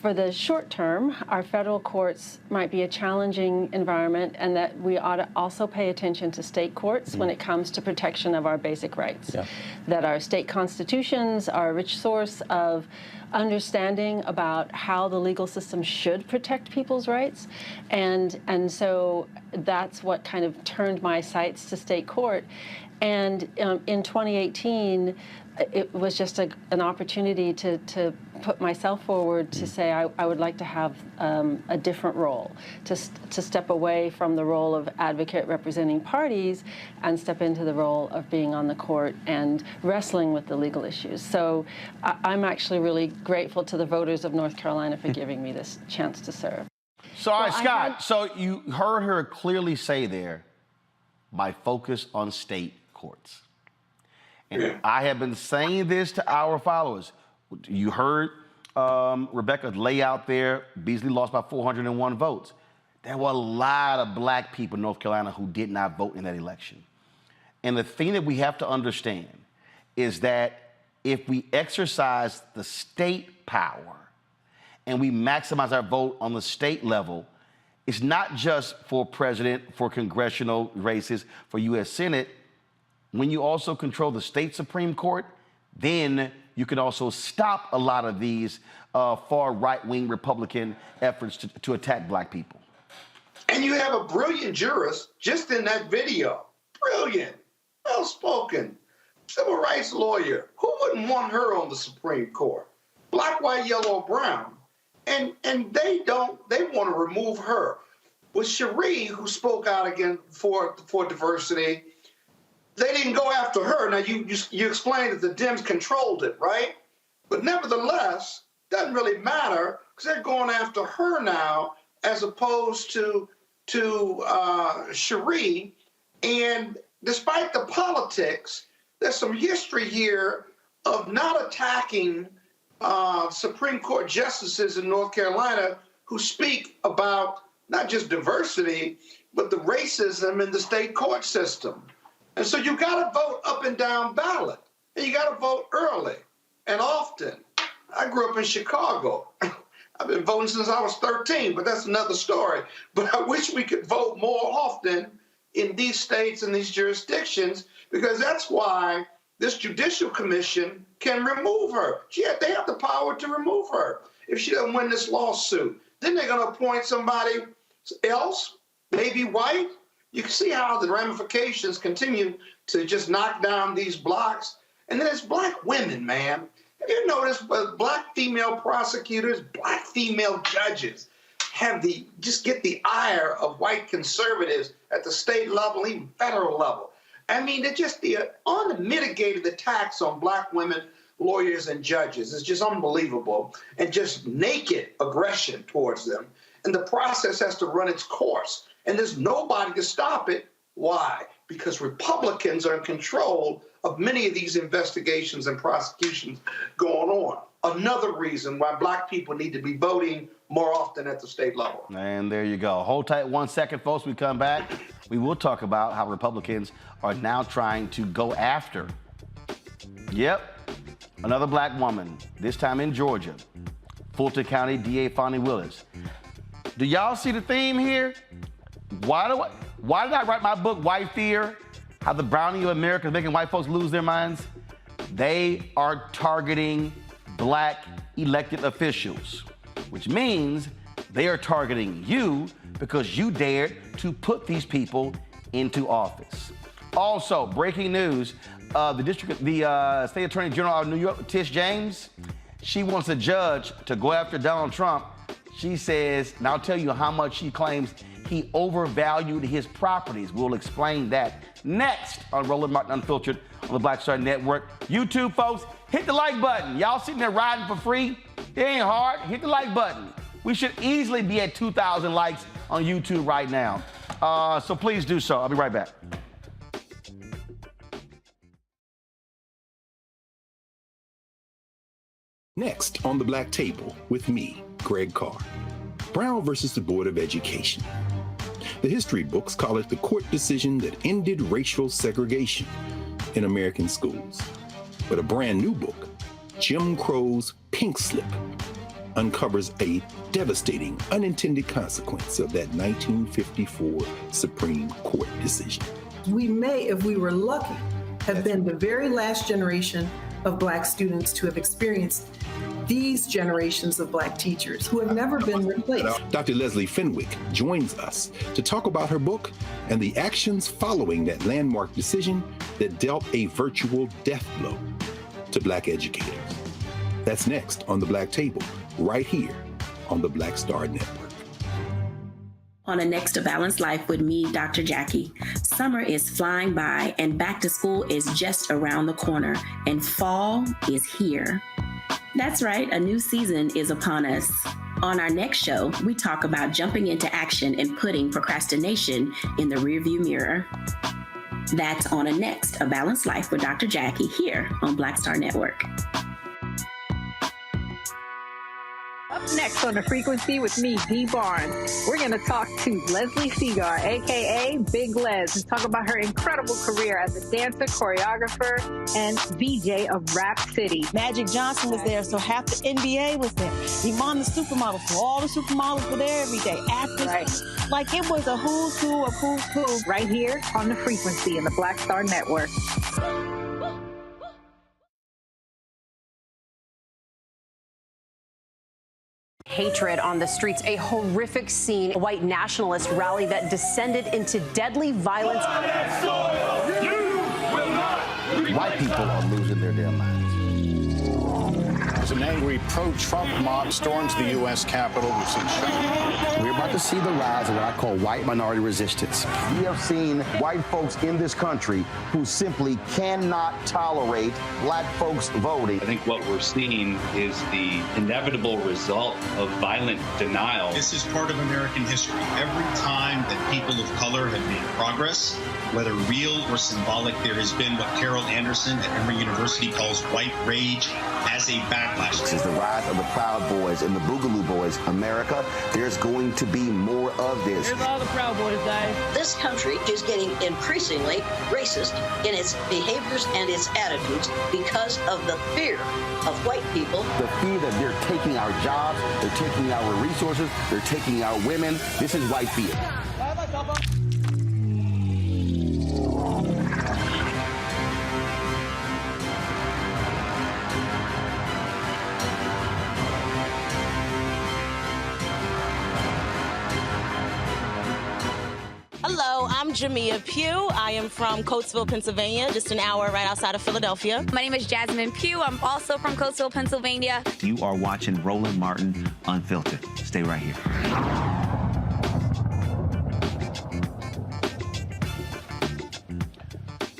for the short term, our federal courts might be a challenging environment, and that we ought to also pay attention to state courts when it comes to protection of our basic rights. Yeah. That our state constitutions are a rich source of understanding about how the legal system should protect people's rights. And so that's what kind of turned my sights to state court. And in 2018, it was just an opportunity to put myself forward to say I would like to have a different role, to step away from the role of advocate representing parties and step into the role of being on the court and wrestling with the legal issues. So I'm actually really grateful to the voters of North Carolina for giving me this chance to serve. So, all right, Scott, so you heard her clearly say there, my focus on state courts. And I have been saying this to our followers. You heard Rebecca lay out there, Beasley lost by 401 votes. There were a lot of black people in North Carolina who did not vote in that election. And the thing that we have to understand is that if we exercise the state power and we maximize our vote on the state level, it's not just for president, for congressional races, for U.S. Senate. When you also control the state Supreme Court, then you can also stop a lot of these far right-wing Republican efforts to attack black people. And you have a brilliant jurist just in that video. Brilliant, well-spoken, civil rights lawyer. Who wouldn't want her on the Supreme Court? Black, white, yellow, or brown. And they want to remove her. With Cherie, who spoke out again for diversity, they didn't go after her. Now, you explained that the Dems controlled it, right? But nevertheless, doesn't really matter because they're going after her now as opposed to Cherie. And despite the politics, there's some history here of not attacking Supreme Court justices in North Carolina who speak about not just diversity, but the racism in the state court system. And so you got to vote up and down ballot, and you got to vote early and often. I grew up in Chicago. I've been voting since I was 13, but that's another story. But I wish we could vote more often in these states and these jurisdictions, because that's why this Judicial Commission can remove her. They have the power to remove her if she doesn't win this lawsuit. Then they're going to appoint somebody else, maybe white. You can see how the ramifications continue to just knock down these blocks. And then it's black women, man. Have you noticed black female prosecutors, black female judges just get the ire of white conservatives at the state level, even federal level. I mean, they're just the unmitigated attacks on black women, lawyers, and judges. It's just unbelievable, and just naked aggression towards them. And the process has to run its course. And there's nobody to stop it. Why? Because Republicans are in control of many of these investigations and prosecutions going on. Another reason why black people need to be voting more often at the state level. And there you go. Hold tight 1 second, folks. We come back. We will talk about how Republicans are now trying to go after, another black woman, this time in Georgia, Fulton County DA Fani Willis. Do y'all see the theme here? Why did I write my book, White Fear? How the browning of America is making white folks lose their minds? They are targeting black elected officials, which means they are targeting you because you dared to put these people into office. Also, breaking news, the State Attorney General of New York, Tish James, she wants a judge to go after Donald Trump. She says, and I'll tell you how much she claims he overvalued his properties. We'll explain that next on Roland Martin Unfiltered on the Black Star Network. YouTube folks, hit the like button. Y'all sitting there riding for free? It ain't hard. Hit the like button. We should easily be at 2,000 likes on YouTube right now. So please do so. I'll be right back. Next on the Black Table with me, Greg Carr. Brown versus the Board of Education. The history books call it the court decision that ended racial segregation in American schools. But a brand new book, Jim Crow's Pink Slip, uncovers a devastating unintended consequence of that 1954 Supreme Court decision. We may, if we were lucky, have been the very last generation of Black students to have experienced these generations of Black teachers who have never been replaced. Dr. Leslie Fenwick joins us to talk about her book and the actions following that landmark decision that dealt a virtual death blow to Black educators. That's next on the Black Table, right here on the Black Star Network. On a Next to Balanced Life with me, Dr. Jackie. Summer is flying by and back to school is just around the corner and fall is here. That's right, a new season is upon us. On our next show, we talk about jumping into action and putting procrastination in the rearview mirror. That's on a Next, A Balanced Life with Dr. Jackie here on Black Star Network. Up next on The Frequency with me, Dee Barnes, we're going to talk to Leslie Segar, a.k.a. Big Les, and talk about her incredible career as a dancer, choreographer, and VJ of Rap City. Magic Johnson was there, so half the NBA was there. Iman the supermodel, so all the supermodels were there every day. Actors, Right. like it was a who's who of who's who. Right here on The Frequency in the Black Star Network. Hatred on the streets, a horrific scene, a white nationalist rally that descended into deadly violence. White people are losing their damn minds. As an angry pro-Trump mob storms the U.S. Capitol, we've seen shooting. We're about to see the rise of what I call white minority resistance. We have seen white folks in this country who simply cannot tolerate Black folks voting. I think what we're seeing is the inevitable result of violent denial. This is part of American history. Every time that people of color have made progress, whether real or symbolic, there has been what Carol Anderson at Emory University calls white rage as a backlash. This is the rise of the Proud Boys and the Boogaloo Boys. America, there's going to be more of this. Here's all the Proud Boys, guys. This country is getting increasingly racist in its behaviors and its attitudes because of the fear of white people. The fear that they're taking our jobs, they're taking our resources, they're taking our women. This is white fear. Hello, I'm Jamia Pugh. I am from Coatesville, Pennsylvania, just an hour right outside of Philadelphia. My name is Jasmine Pugh. I'm also from Coatesville, Pennsylvania. You are watching Roland Martin Unfiltered. Stay right here.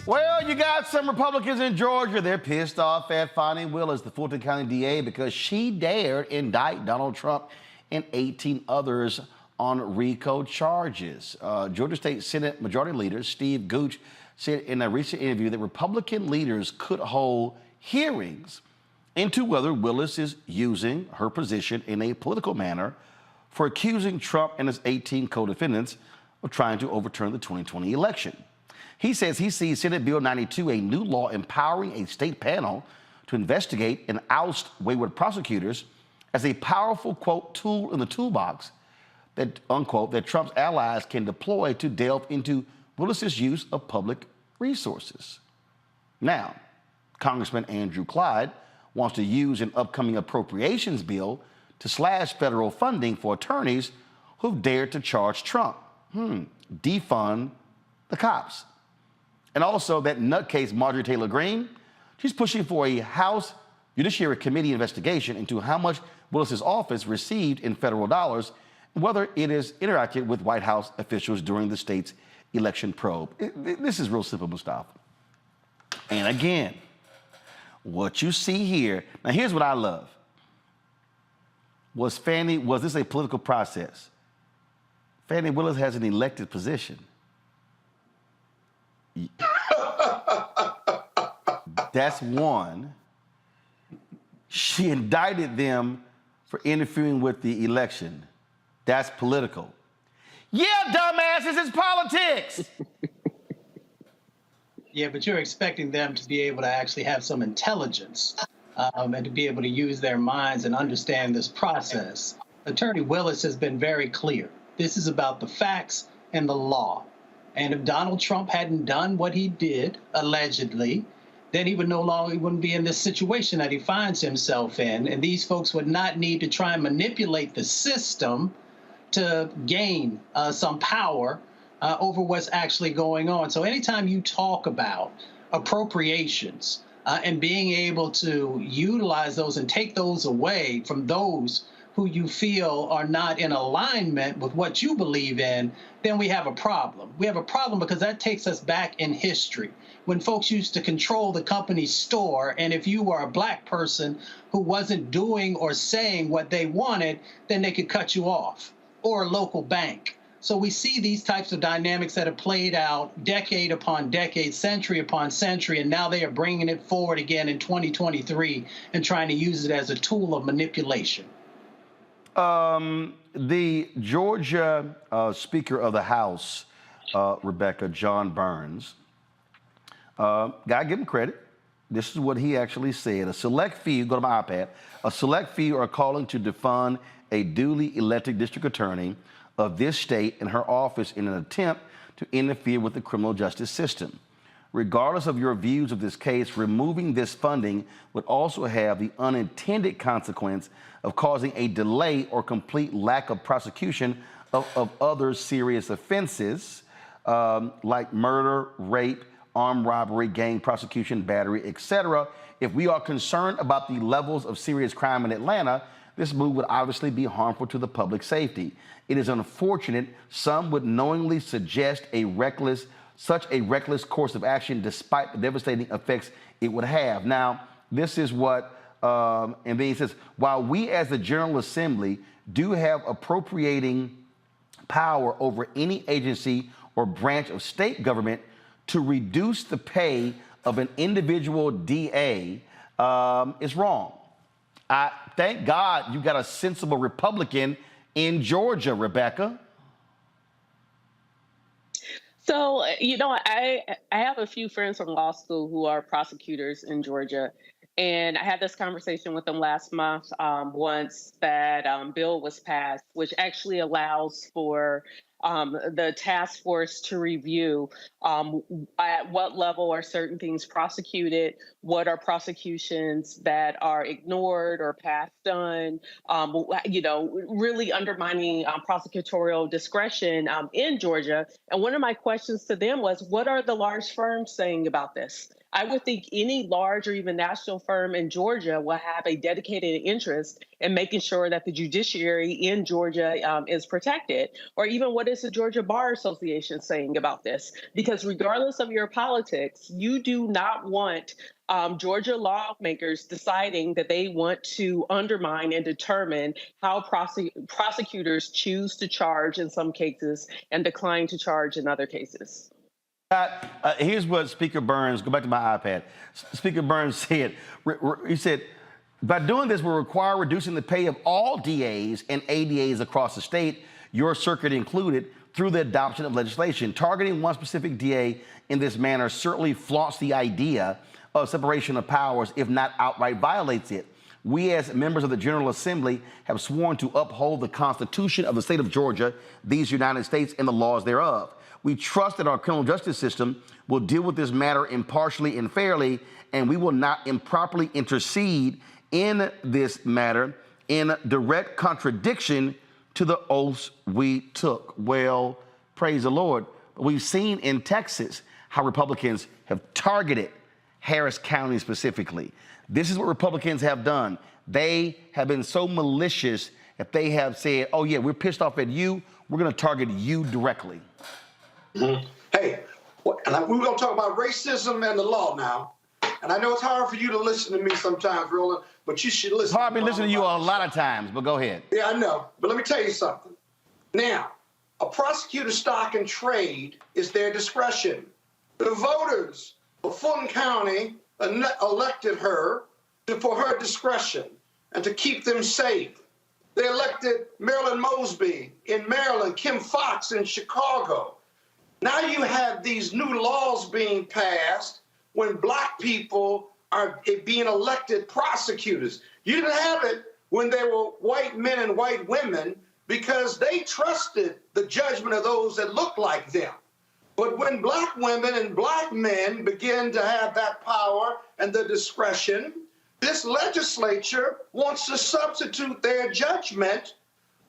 Well, you got some Republicans in Georgia. They're pissed off at Fani Willis, the Fulton County DA, because she dared indict Donald Trump and 18 others on RICO charges. Georgia State Senate Majority Leader Steve Gooch said in a recent interview that Republican leaders could hold hearings into whether Willis is using her position in a political manner for accusing Trump and his 18 co-defendants of trying to overturn the 2020 election. He says he sees Senate Bill 92, a new law empowering a state panel to investigate and oust wayward prosecutors, as a powerful, quote, tool in the toolbox that, unquote, that Trump's allies can deploy to delve into Willis's use of public resources. Now, Congressman Andrew Clyde wants to use an upcoming appropriations bill to slash federal funding for attorneys who've dared to charge Trump. Defund the cops. And also that nutcase Marjorie Taylor Greene, she's pushing for a House Judiciary Committee investigation into how much Willis's office received in federal dollars and whether it has interacted with White House officials during the state's election probe. This is real simple, Mustafa. And again, what you see here, now here's what I love. Was this a political process? Fani Willis has an elected position. That's one. She indicted them for interfering with the election. That's political. Yeah, dumbasses, it's politics. Yeah, but you're expecting them to be able to actually have some intelligence and to be able to use their minds and understand this process. Attorney Willis has been very clear. This is about the facts and the law. And if Donald Trump hadn't done what he did, allegedly, then he wouldn't be in this situation that he finds himself in. And these folks would not need to try and manipulate the system to gain some power over what's actually going on. So anytime you talk about appropriations and being able to utilize those and take those away from those who you feel are not in alignment with what you believe in, then we have a problem. We have a problem because that takes us back in history when folks used to control the company's store, and if you were a black person who wasn't doing or saying what they wanted, then they could cut you off, or a local bank. So we see these types of dynamics that have played out decade upon decade, century upon century, and now they are bringing it forward again in 2023 and trying to use it as a tool of manipulation. The Georgia Speaker of the House, Rebecca, John Burns, gotta give him credit. This is what he actually said. A select few, go to my iPad, a select few are calling to defund a duly elected district attorney of this state and her office in an attempt to interfere with the criminal justice system. Regardless of your views of this case, removing this funding would also have the unintended consequence of causing a delay or complete lack of prosecution of other serious offenses like murder, rape, armed robbery, gang prosecution, battery, etc. If we are concerned about the levels of serious crime in Atlanta, this move would obviously be harmful to the public safety. It is unfortunate some would knowingly suggest such a reckless course of action despite the devastating effects it would have. Now, this is what, and then he says, while we as the General Assembly do have appropriating power over any agency or branch of state government to reduce the pay of an individual DA is wrong. Thank God you got a sensible Republican in Georgia, Rebecca. So, I have a few friends from law school who are prosecutors in Georgia. And I had this conversation with them last month once that bill was passed, which actually allows for the task force to review at what level are certain things prosecuted, what are prosecutions that are ignored or passed on, really undermining prosecutorial discretion in Georgia. And one of my questions to them was, what are the large firms saying about this? I would think any large or even national firm in Georgia will have a dedicated interest in making sure that the judiciary in Georgia is protected, or even what is the Georgia Bar Association saying about this? Because regardless of your politics, you do not want Georgia lawmakers deciding that they want to undermine and determine how prosecutors choose to charge in some cases and decline to charge in other cases. Here's what Speaker Burns, go back to my iPad. Speaker Burns said, he said, by doing this, we'll require reducing the pay of all DAs and ADAs across the state, your circuit included, through the adoption of legislation. Targeting one specific DA in this manner certainly flaunts the idea of separation of powers, if not outright violates it. We as members of the General Assembly have sworn to uphold the Constitution of the state of Georgia, these United States, and the laws thereof. We trust that our criminal justice system will deal with this matter impartially and fairly, and we will not improperly intercede in this matter in direct contradiction to the oaths we took. Well, praise the Lord. We've seen in Texas how Republicans have targeted Harris County specifically. This is what Republicans have done. They have been so malicious that they have said, oh yeah, we're pissed off at you. We're going to target you directly. Mm-hmm. Hey, we're going to talk about racism and the law now. And I know it's hard for you to listen to me sometimes, Roland, but you should listen. It's hard to listen to you a lot of times, but go ahead. Yeah, I know. But let me tell you something. Now, a prosecutor's stock and trade is their discretion. The voters of Fulton County elected her for her discretion and to keep them safe. They elected Marilyn Mosby in Maryland, Kim Foxx in Chicago. Now you have these new laws being passed when black people are being elected prosecutors. You didn't have it when they were white men and white women because they trusted the judgment of those that looked like them. But when black women and black men begin to have that power and the discretion, this legislature wants to substitute their judgment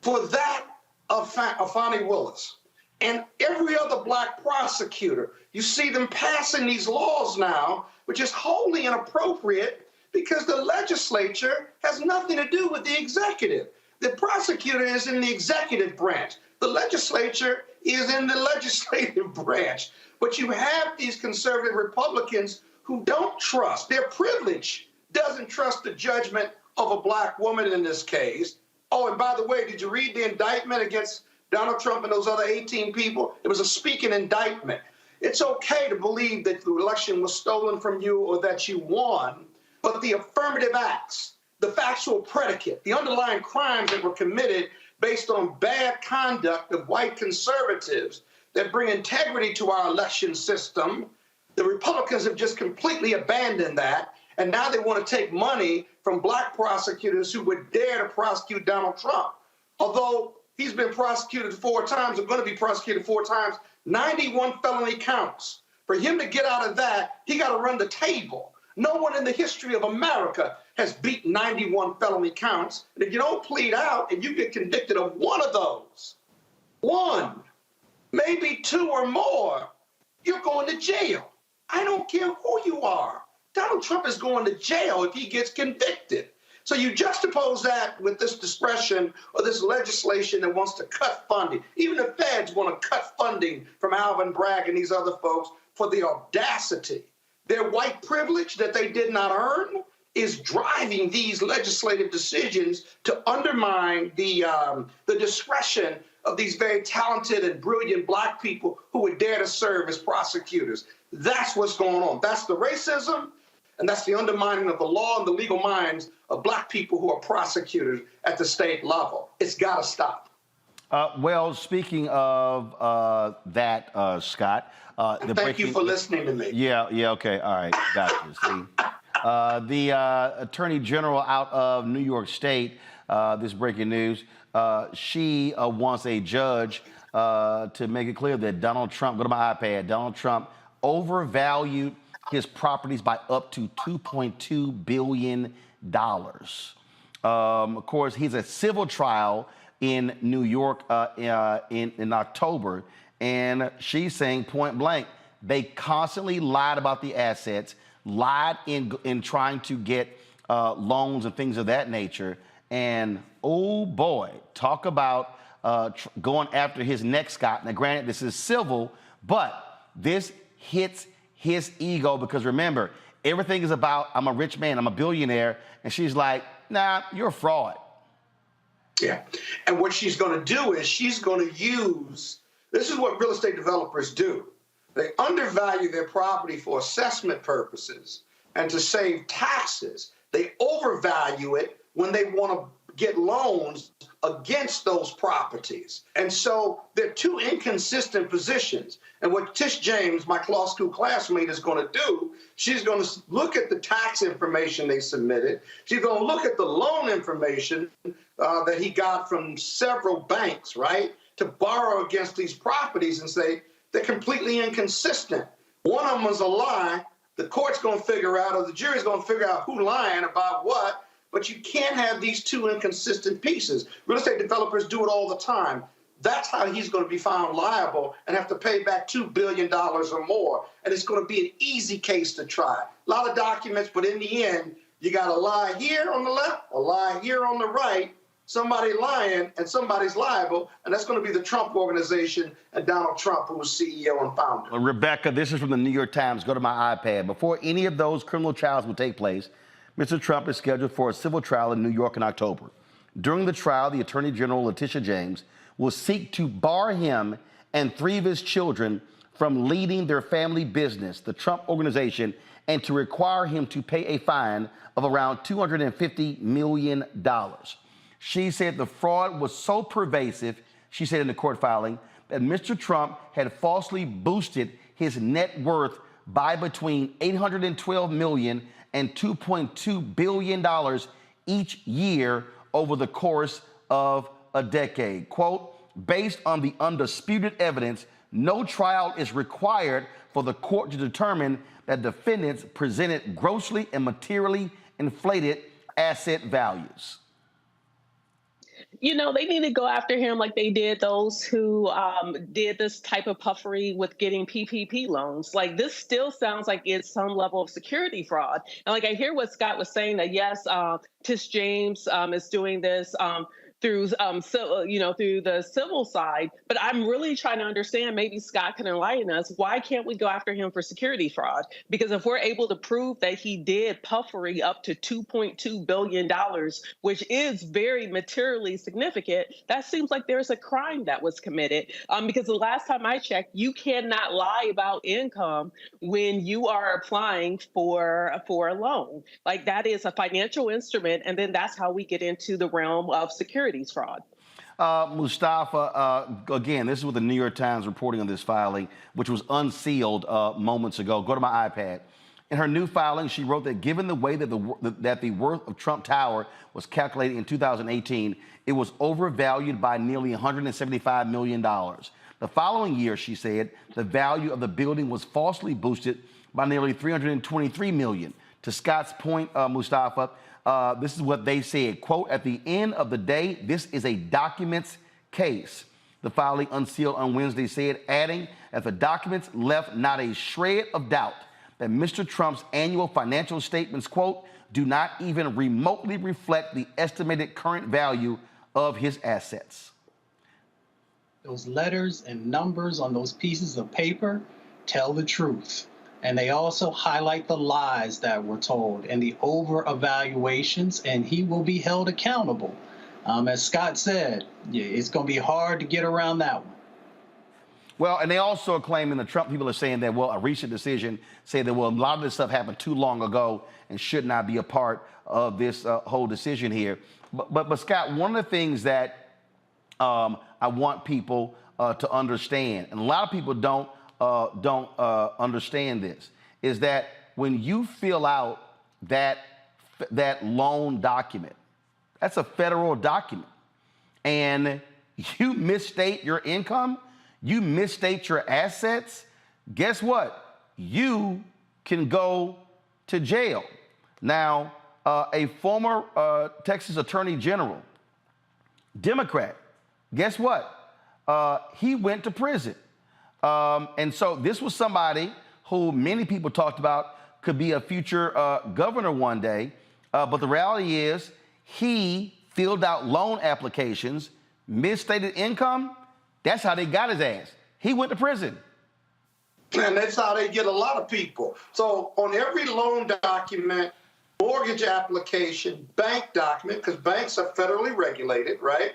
for that of Fani Willis. And every other black prosecutor, you see them passing these laws now, which is wholly inappropriate because the legislature has nothing to do with the executive. The prosecutor is in the executive branch. The legislature is in the legislative branch. But you have these conservative Republicans who don't trust. Their privilege doesn't trust the judgment of a black woman in this case. Oh, and by the way, did you read the indictment against Donald Trump and those other 18 people? It was a speaking indictment. It's okay to believe that the election was stolen from you or that you won, but the affirmative acts, the factual predicate, the underlying crimes that were committed based on bad conduct of white conservatives that bring integrity to our election system, the Republicans have just completely abandoned that, and now they want to take money from black prosecutors who would dare to prosecute Donald Trump. Although he's been prosecuted 4 times, or going to be prosecuted 4 times, 91 felony counts. For him to get out of that, he got to run the table. No one in the history of America has beaten 91 felony counts. And if you don't plead out and you get convicted of one of those, 1, maybe 2 or more, you're going to jail. I don't care who you are. Donald Trump is going to jail if he gets convicted. So you juxtapose that with this discretion or this legislation that wants to cut funding. Even the feds want to cut funding from Alvin Bragg and these other folks for the audacity. Their white privilege that they did not earn is driving these legislative decisions to undermine the discretion of these very talented and brilliant black people who would dare to serve as prosecutors. That's what's going on. That's the racism, and that's the undermining of the law and the legal minds of black people who are prosecutors at the state level. It's got to stop. Well, speaking of that, Scott. Thank you for listening to me. Yeah, okay, all right, got you. See, the Attorney General out of New York State, this breaking news, she wants a judge to make it clear that Donald Trump, go to my iPad, Donald Trump overvalued his properties by up to $2.2 billion. Of course, he's a civil trial in New York in October, and she's saying point blank, they constantly lied about the assets, lied in trying to get loans and things of that nature, and oh boy, talk about going after his neck, Scott. Now granted, this is civil, but this hits his ego because remember, everything is about, I'm a rich man, I'm a billionaire, and she's like, nah, you're a fraud. Yeah, and what she's going to do is she's going to use, this is what real estate developers do. They undervalue their property for assessment purposes and to save taxes. They overvalue it when they want to get loans against those properties. And so they're 2 inconsistent positions. And what Tish James, my law school classmate, is going to do, she's going to look at the tax information they submitted. She's going to look at the loan information that he got from several banks, right, to borrow against these properties and say they're completely inconsistent. One of them was a lie. The court's going to figure out, or the jury's going to figure out who's lying about what. But you can't have these two inconsistent pieces. Real estate developers do it all the time. That's how he's going to be found liable and have to pay back $2 billion or more. And it's going to be an easy case to try. A lot of documents, but in the end, you got a lie here on the left, a lie here on the right, somebody lying, and somebody's liable. And that's going to be the Trump organization and Donald Trump, who's CEO and founder. Rebecca, this is from the New York Times. Go to my iPad. Before any of those criminal trials will take place, Mr. Trump is scheduled for a civil trial in New York in October. During the trial, the Attorney General, Letitia James, will seek to bar him and 3 of his children from leading their family business, the Trump Organization, and to require him to pay a fine of around $250 million. She said the fraud was so pervasive, she said in the court filing, that Mr. Trump had falsely boosted his net worth by between $812 million and $2.2 billion each year over the course of a decade. Quote, based on the undisputed evidence, no trial is required for the court to determine that defendants presented grossly and materially inflated asset values. You know, they need to go after him like they did those who did this type of puffery with getting PPP loans. Like, this still sounds like it's some level of security fraud. And like, I hear what Scott was saying, that yes, Tish James is doing this through through the civil side, but I'm really trying to understand, maybe Scott can enlighten us, why can't we go after him for security fraud? Because if we're able to prove that he did puffery up to $2.2 billion, which is very materially significant, that seems like there's a crime that was committed. Because the last time I checked, you cannot lie about income when you are applying for a loan. Like, that is a financial instrument, and then that's how we get into the realm of security fraud. Mustafa, again, this is what the New York Times reporting on this filing, which was unsealed moments ago. Go to my iPad. In her new filing, she wrote that given the way that the worth of Trump Tower was calculated in 2018, it was overvalued by nearly $175 million. The following year, she said, the value of the building was falsely boosted by nearly $323 million. To Scott's point, Mustafa, this is what they said, quote, at the end of the day, this is a documents case. The filing unsealed on Wednesday said, adding that the documents left not a shred of doubt that Mr. Trump's annual financial statements, quote, do not even remotely reflect the estimated current value of his assets. Those letters and numbers on those pieces of paper tell the truth. And they also highlight the lies that were told and the over-evaluations, and he will be held accountable. As Scott said, it's going to be hard to get around that one. Well, and they also are claiming, the Trump people are saying that, well, a recent decision said that, well, a lot of this stuff happened too long ago and should not be a part of this whole decision here. But Scott, one of the things that I want people to understand, and a lot of people don't understand this, is that when you fill out that loan document, that's a federal document, and you misstate your income, you misstate your assets, guess what? You can go to jail. Now, a former Texas Attorney General, Democrat, guess what? He went to prison. And so this was somebody who many people talked about could be a future governor one day. But the reality is he filled out loan applications, misstated income. That's how they got his ass. He went to prison. And that's how they get a lot of people. So on every loan document, mortgage application, bank document, because banks are federally regulated, right?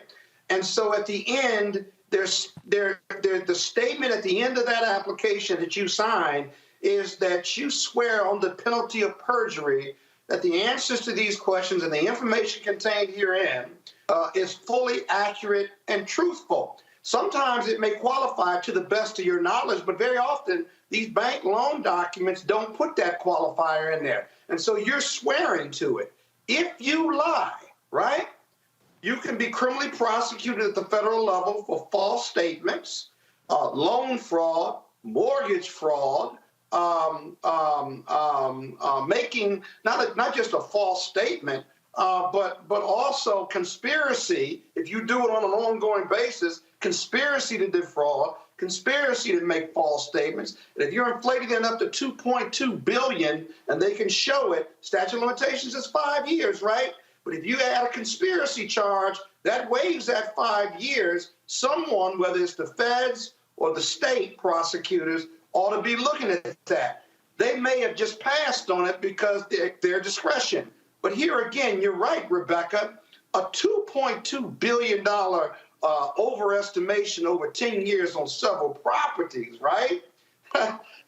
And so at the end, there's the statement at the end of that application that you sign is that you swear on the penalty of perjury that the answers to these questions and the information contained herein is fully accurate and truthful. Sometimes it may qualify to the best of your knowledge, but very often these bank loan documents don't put that qualifier in there. And so you're swearing to it. If you lie, right, you can be criminally prosecuted at the federal level for false statements, loan fraud, mortgage fraud, making not just a false statement, but also conspiracy, if you do it on an ongoing basis, conspiracy to defraud, conspiracy to make false statements. And if you're inflating it up to $2.2 billion and they can show it, statute of limitations is 5 years, right? But if you add a conspiracy charge, that waives that 5 years. Someone, whether it's the feds or the state prosecutors, ought to be looking at that. They may have just passed on it because their discretion. But here again, you're right, Rebecca, a $2.2 billion overestimation over 10 years on several properties, right?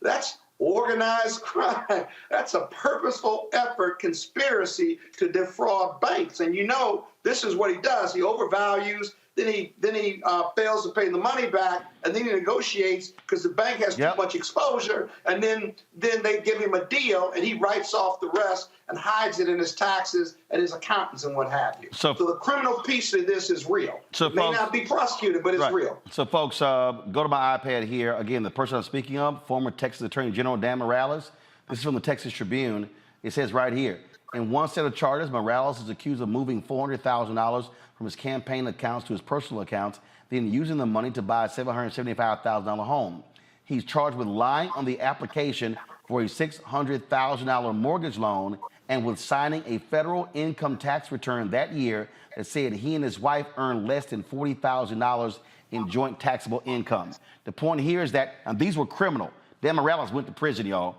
That's organized crime. That's a purposeful effort, conspiracy to defraud banks. And you know, this is what he does. He overvalues, then he fails to pay the money back, and then he negotiates because the bank has too much exposure, and then they give him a deal, and he writes off the rest and hides it in his taxes and his accountants and what have you. So the criminal piece of this is real. So it may not be prosecuted, but it's real. So folks, go to my iPad here. Again, the person I'm speaking of, former Texas Attorney General Dan Morales. This is from the Texas Tribune. It says right here, in one set of charges, Morales is accused of moving $400,000 from his campaign accounts to his personal accounts, then using the money to buy a $775,000 home. He's charged with lying on the application for a $600,000 mortgage loan and with signing a federal income tax return that year that said he and his wife earned less than $40,000 in joint taxable income. The point here is that these were criminal. Dan Morales went to prison, y'all.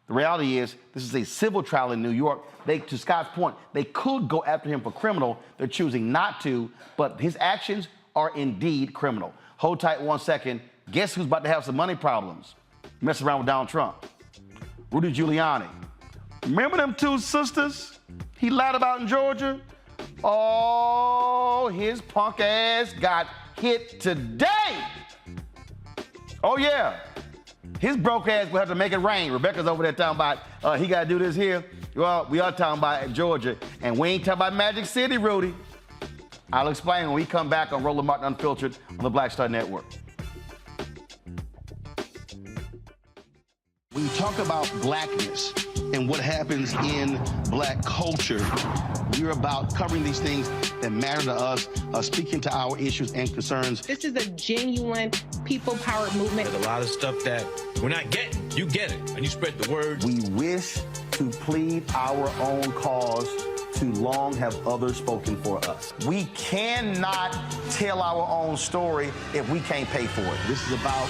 The reality is, this is a civil trial in New York. To Scott's point, they could go after him for criminal. They're choosing not to, but his actions are indeed criminal. Hold tight 1 second. Guess who's about to have some money problems? Messing around with Donald Trump. Rudy Giuliani. Remember them two sisters he lied about in Georgia? Oh, his punk ass got hit today. Oh, yeah. His broke ass will have to make it rain. Rebecca's over there talking about he got to do this here. Well, we are talking about Georgia, and we ain't talking about Magic City, Rudy. I'll explain when we come back on Roland Martin Unfiltered on the Black Star Network. When you talk about blackness and what happens in black culture, we're about covering these things that matter to us, speaking to our issues and concerns. This is a genuine people-powered movement. There's a lot of stuff that we're not getting. You get it, and you spread the word. We wish to plead our own cause. Too long have others spoken for us. We cannot tell our own story if we can't pay for it. This is about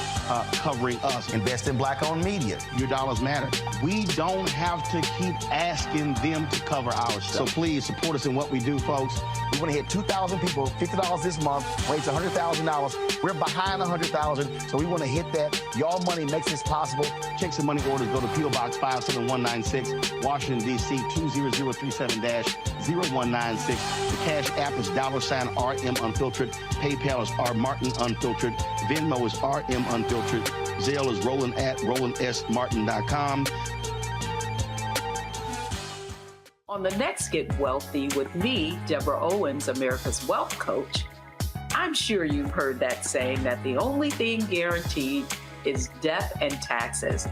covering us. Invest in black-owned media. Your dollars matter. We don't have to keep asking them to cover our stuff. So please support us in what we do, folks. We want to hit 2,000 people, $50 this month, raise $100,000. We're behind 100,000, so we want to hit that. Y'all money makes this possible. Check some money orders. Go to P.O. Box 57196, Washington, D.C. 20037-0196. The Cash App is $RM Unfiltered. PayPal is R Martin Unfiltered. Venmo is RM Unfiltered. Zelle is Roland@RolandSMartin.com. On the next Get Wealthy with me, Deborah Owens, America's Wealth Coach, I'm sure you've heard that saying that the only thing guaranteed is death and taxes.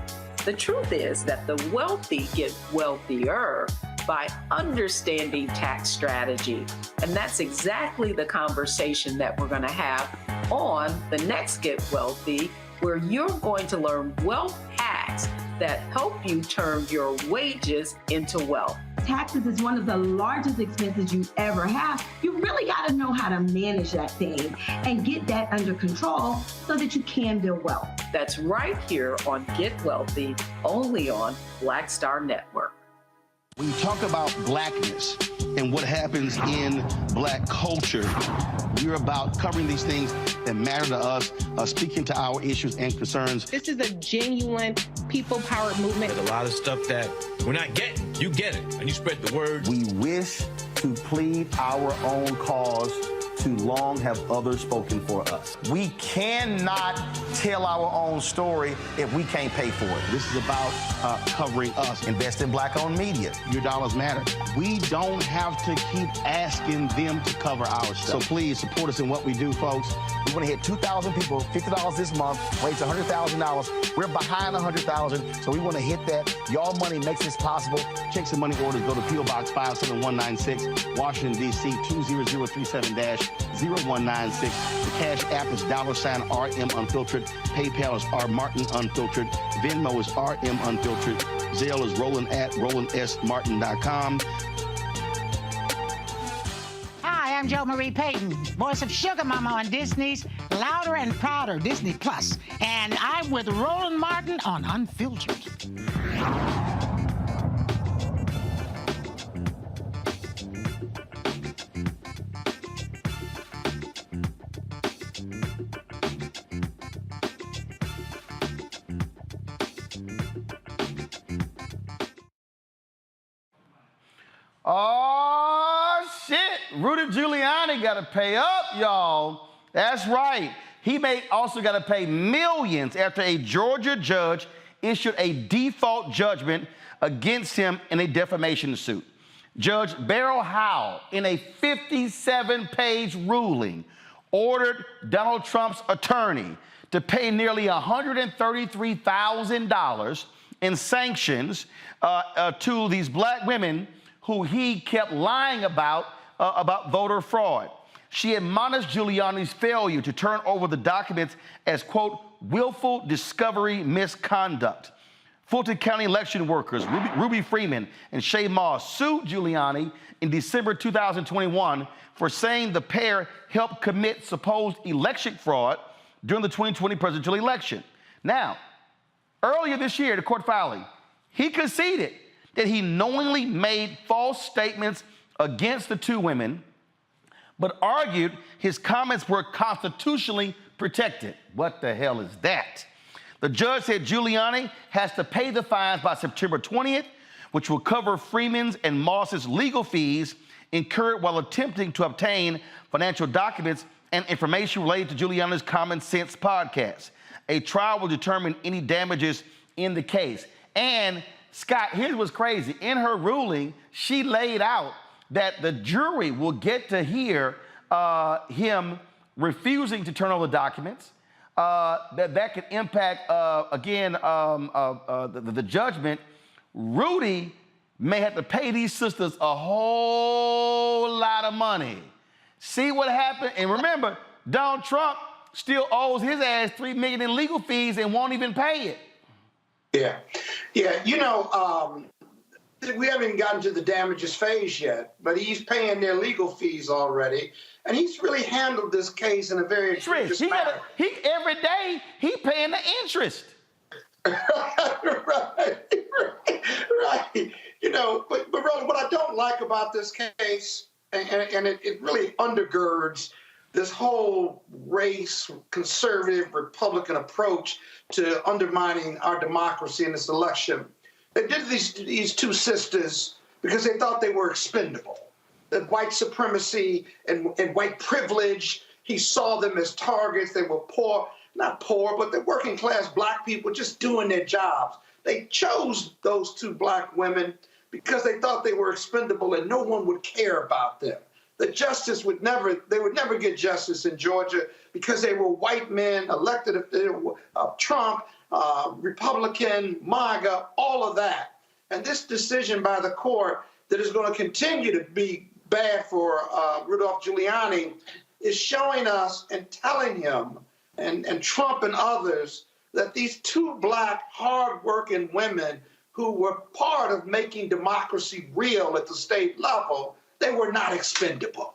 The truth is that the wealthy get wealthier by understanding tax strategy. And that's exactly the conversation that we're going to have on the next Get Wealthy, where you're going to learn wealth hacks that help you turn your wages into wealth. Taxes is one of the largest expenses you ever have. You really got to know how to manage that thing and get that under control so that you can build wealth. That's right here on Get Wealthy, only on Black Star Network. When you talk about blackness and what happens in black culture, we're about covering these things that matter to us, speaking to our issues and concerns. This is a genuine people-powered movement. There's a lot of stuff that we're not getting. You get it, and you spread the word. We wish to plead our own cause. Too long have others spoken for us. We cannot tell our own story if we can't pay for it. This is about covering us. Invest in black-owned media. Your dollars matter. We don't have to keep asking them to cover our stuff. So please support us in what we do, folks. We want to hit 2,000 people, $50 this month, raise $100,000. We're behind $100,000, so we want to hit that. Y'all money makes this possible. Checks and money orders go to P.O. Box 57196, Washington, D.C. 20037-0196. The Cash App is $RM Unfiltered. PayPal is R Martin Unfiltered. Venmo is RM Unfiltered. Zelle is roland@rolandsmartin.com. Hi, I'm Jo Marie Payton, voice of Sugar Mama on Disney's Louder and Prouder Disney Plus, and I'm with Roland Martin on Unfiltered. Oh, shit. Rudy Giuliani got to pay up, y'all. That's right. He also got to pay millions after a Georgia judge issued a default judgment against him in a defamation suit. Judge Beryl Howell, in a 57-page ruling, ordered Donald Trump's attorney to pay nearly $133,000 in sanctions to these black women who he kept lying about voter fraud. She admonished Giuliani's failure to turn over the documents as, quote, willful discovery misconduct. Fulton County election workers Ruby Freeman and Shay Moss sued Giuliani in December 2021 for saying the pair helped commit supposed election fraud during the 2020 presidential election. Now, earlier this year, the court filing, he conceded that he knowingly made false statements against the two women, but argued his comments were constitutionally protected. What the hell is that? The judge said Giuliani has to pay the fines by September 20th, which will cover Freeman's and Moss's legal fees incurred while attempting to obtain financial documents and information related to Giuliani's Common Sense podcast. A trial will determine any damages in the case. And Scott, here's what's crazy. In her ruling, she laid out that the jury will get to hear him refusing to turn over the documents, that could impact, the judgment. Rudy may have to pay these sisters a whole lot of money. See what happened? And remember, Donald Trump still owes his ass $3 million in legal fees and won't even pay it. Yeah. You know, we haven't even gotten to the damages phase yet, but he's paying their legal fees already, and he's really handled this case in a very egregious manner. Every day he paying the interest. right. You know, but Roland, what I don't like about this case, and it really undergirds this whole race, conservative, Republican approach to undermining our democracy in this election. They did these two sisters because they thought they were expendable. That white supremacy and white privilege, he saw them as targets. They were poor, not poor, but they're working class black people just doing their jobs. They chose those two black women because they thought they were expendable and no one would care about them. The justice would never get justice in Georgia because they were white men elected, Trump, Republican, MAGA, all of that. And this decision by the court that is going to continue to be bad for Rudolph Giuliani is showing us and telling him and Trump and others that these two black, hardworking women who were part of making democracy real at the state level, they were not expendable.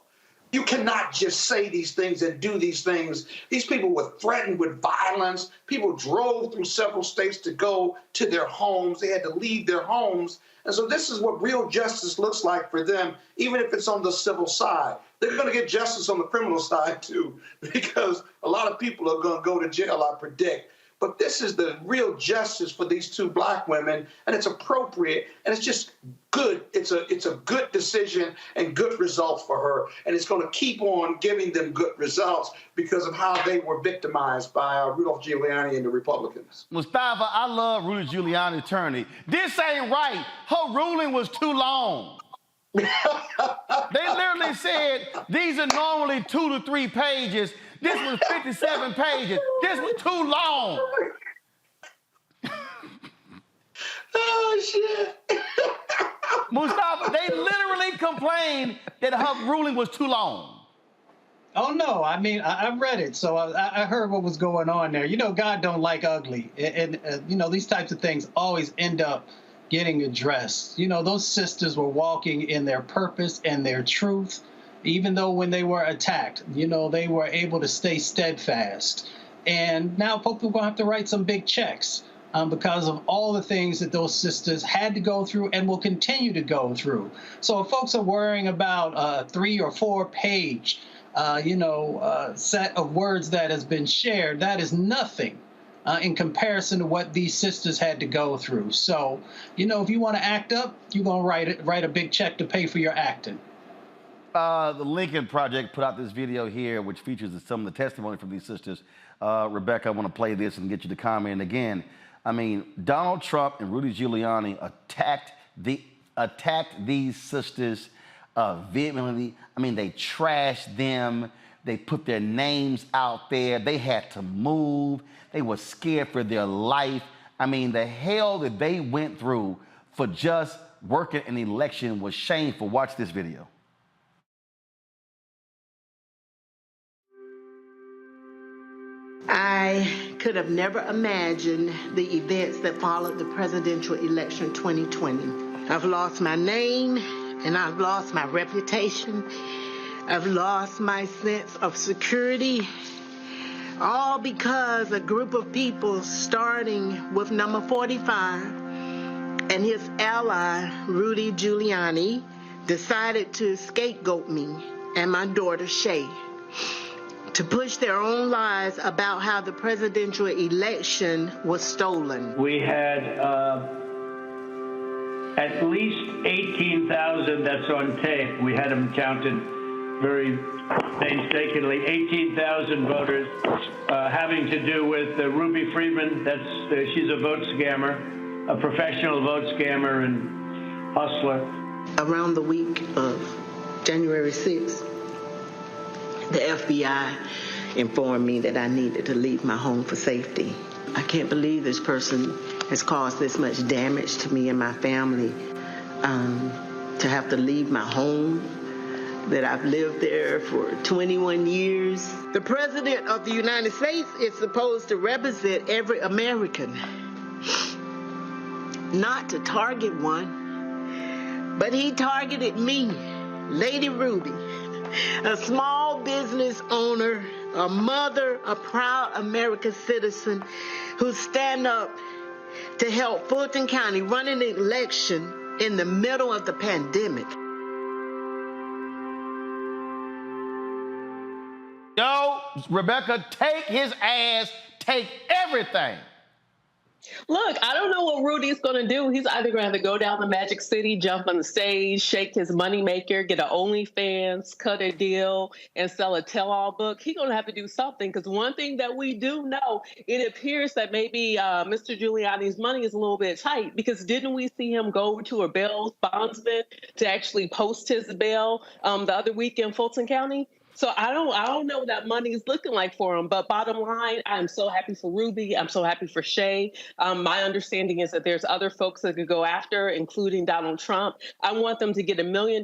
You cannot just say these things and do these things. These people were threatened with violence. People drove through several states to go to their homes. They had to leave their homes. And so this is what real justice looks like for them, even if it's on the civil side. They're going to get justice on the criminal side, too, because a lot of people are going to go to jail, I predict. but this is the real justice for these two black women, and it's appropriate, and it's just good. It's a good decision and good results for her, and it's going to keep on giving them good results because of how they were victimized by Rudolph Giuliani and the Republicans. Mustafa, I love Rudy Giuliani's attorney. This ain't right. Her ruling was too long. They literally said these are normally 2 to 3 pages. This was 57 pages. This was too long. Oh, shit. Mustafa, they literally complained that her ruling was too long. Oh, no. I mean, I read it, so I heard what was going on there. You know, God don't like ugly. And you know, these types of things always end up getting addressed. You know, those sisters were walking in their purpose and their truth, even though when they were attacked, you know, they were able to stay steadfast. And now folks are going to have to write some big checks because of all the things that those sisters had to go through and will continue to go through. So if folks are worrying about a 3 or 4 page, set of words that has been shared, that is nothing in comparison to what these sisters had to go through. So, you know, if you want to act up, you're going to write a big check to pay for your acting. The Lincoln Project put out this video here, which features some of the testimony from these sisters. Rebecca, I want to play this and get you to comment again. I mean, Donald Trump and Rudy Giuliani attacked these sisters vehemently. I mean, they trashed them. They put their names out there. They had to move. They were scared for their life. I mean, the hell that they went through for just working an election was shameful. Watch this video. I could have never imagined the events that followed the presidential election 2020. I've lost my name and I've lost my reputation. I've lost my sense of security, all because a group of people, starting with number 45 and his ally, Rudy Giuliani, decided to scapegoat me and my daughter, Shay, to push their own lies about how the presidential election was stolen. We had at least 18,000, that's on tape. We had them counted very painstakingly, 18,000 voters having to do with Ruby Freeman. She's a vote scammer, a professional vote scammer and hustler. Around the week of January 6th, the FBI informed me that I needed to leave my home for safety. I can't believe this person has caused this much damage to me and my family, to have to leave my home, that I've lived there for 21 years. The President of the United States is supposed to represent every American, not to target one, but he targeted me, Lady Ruby, a small business owner, a mother, a proud American citizen who stand up to help Fulton County run an election in the middle of the pandemic. Yo, Rebecca, take his ass, take everything. Look, I don't know what Rudy's going to do. He's either going to have to go down to Magic City, jump on the stage, shake his moneymaker, get an OnlyFans, cut a deal, and sell a tell-all book. He's going to have to do something, because one thing that we do know, it appears that maybe Mr. Giuliani's money is a little bit tight, because didn't we see him go over to a bail bondsman to actually post his bail the other week in Fulton County? So I don't know what that money is looking like for him. But bottom line, I'm so happy for Ruby. I'm so happy for Shay. My understanding is that there's other folks that could go after, including Donald Trump. I want them to get $1 million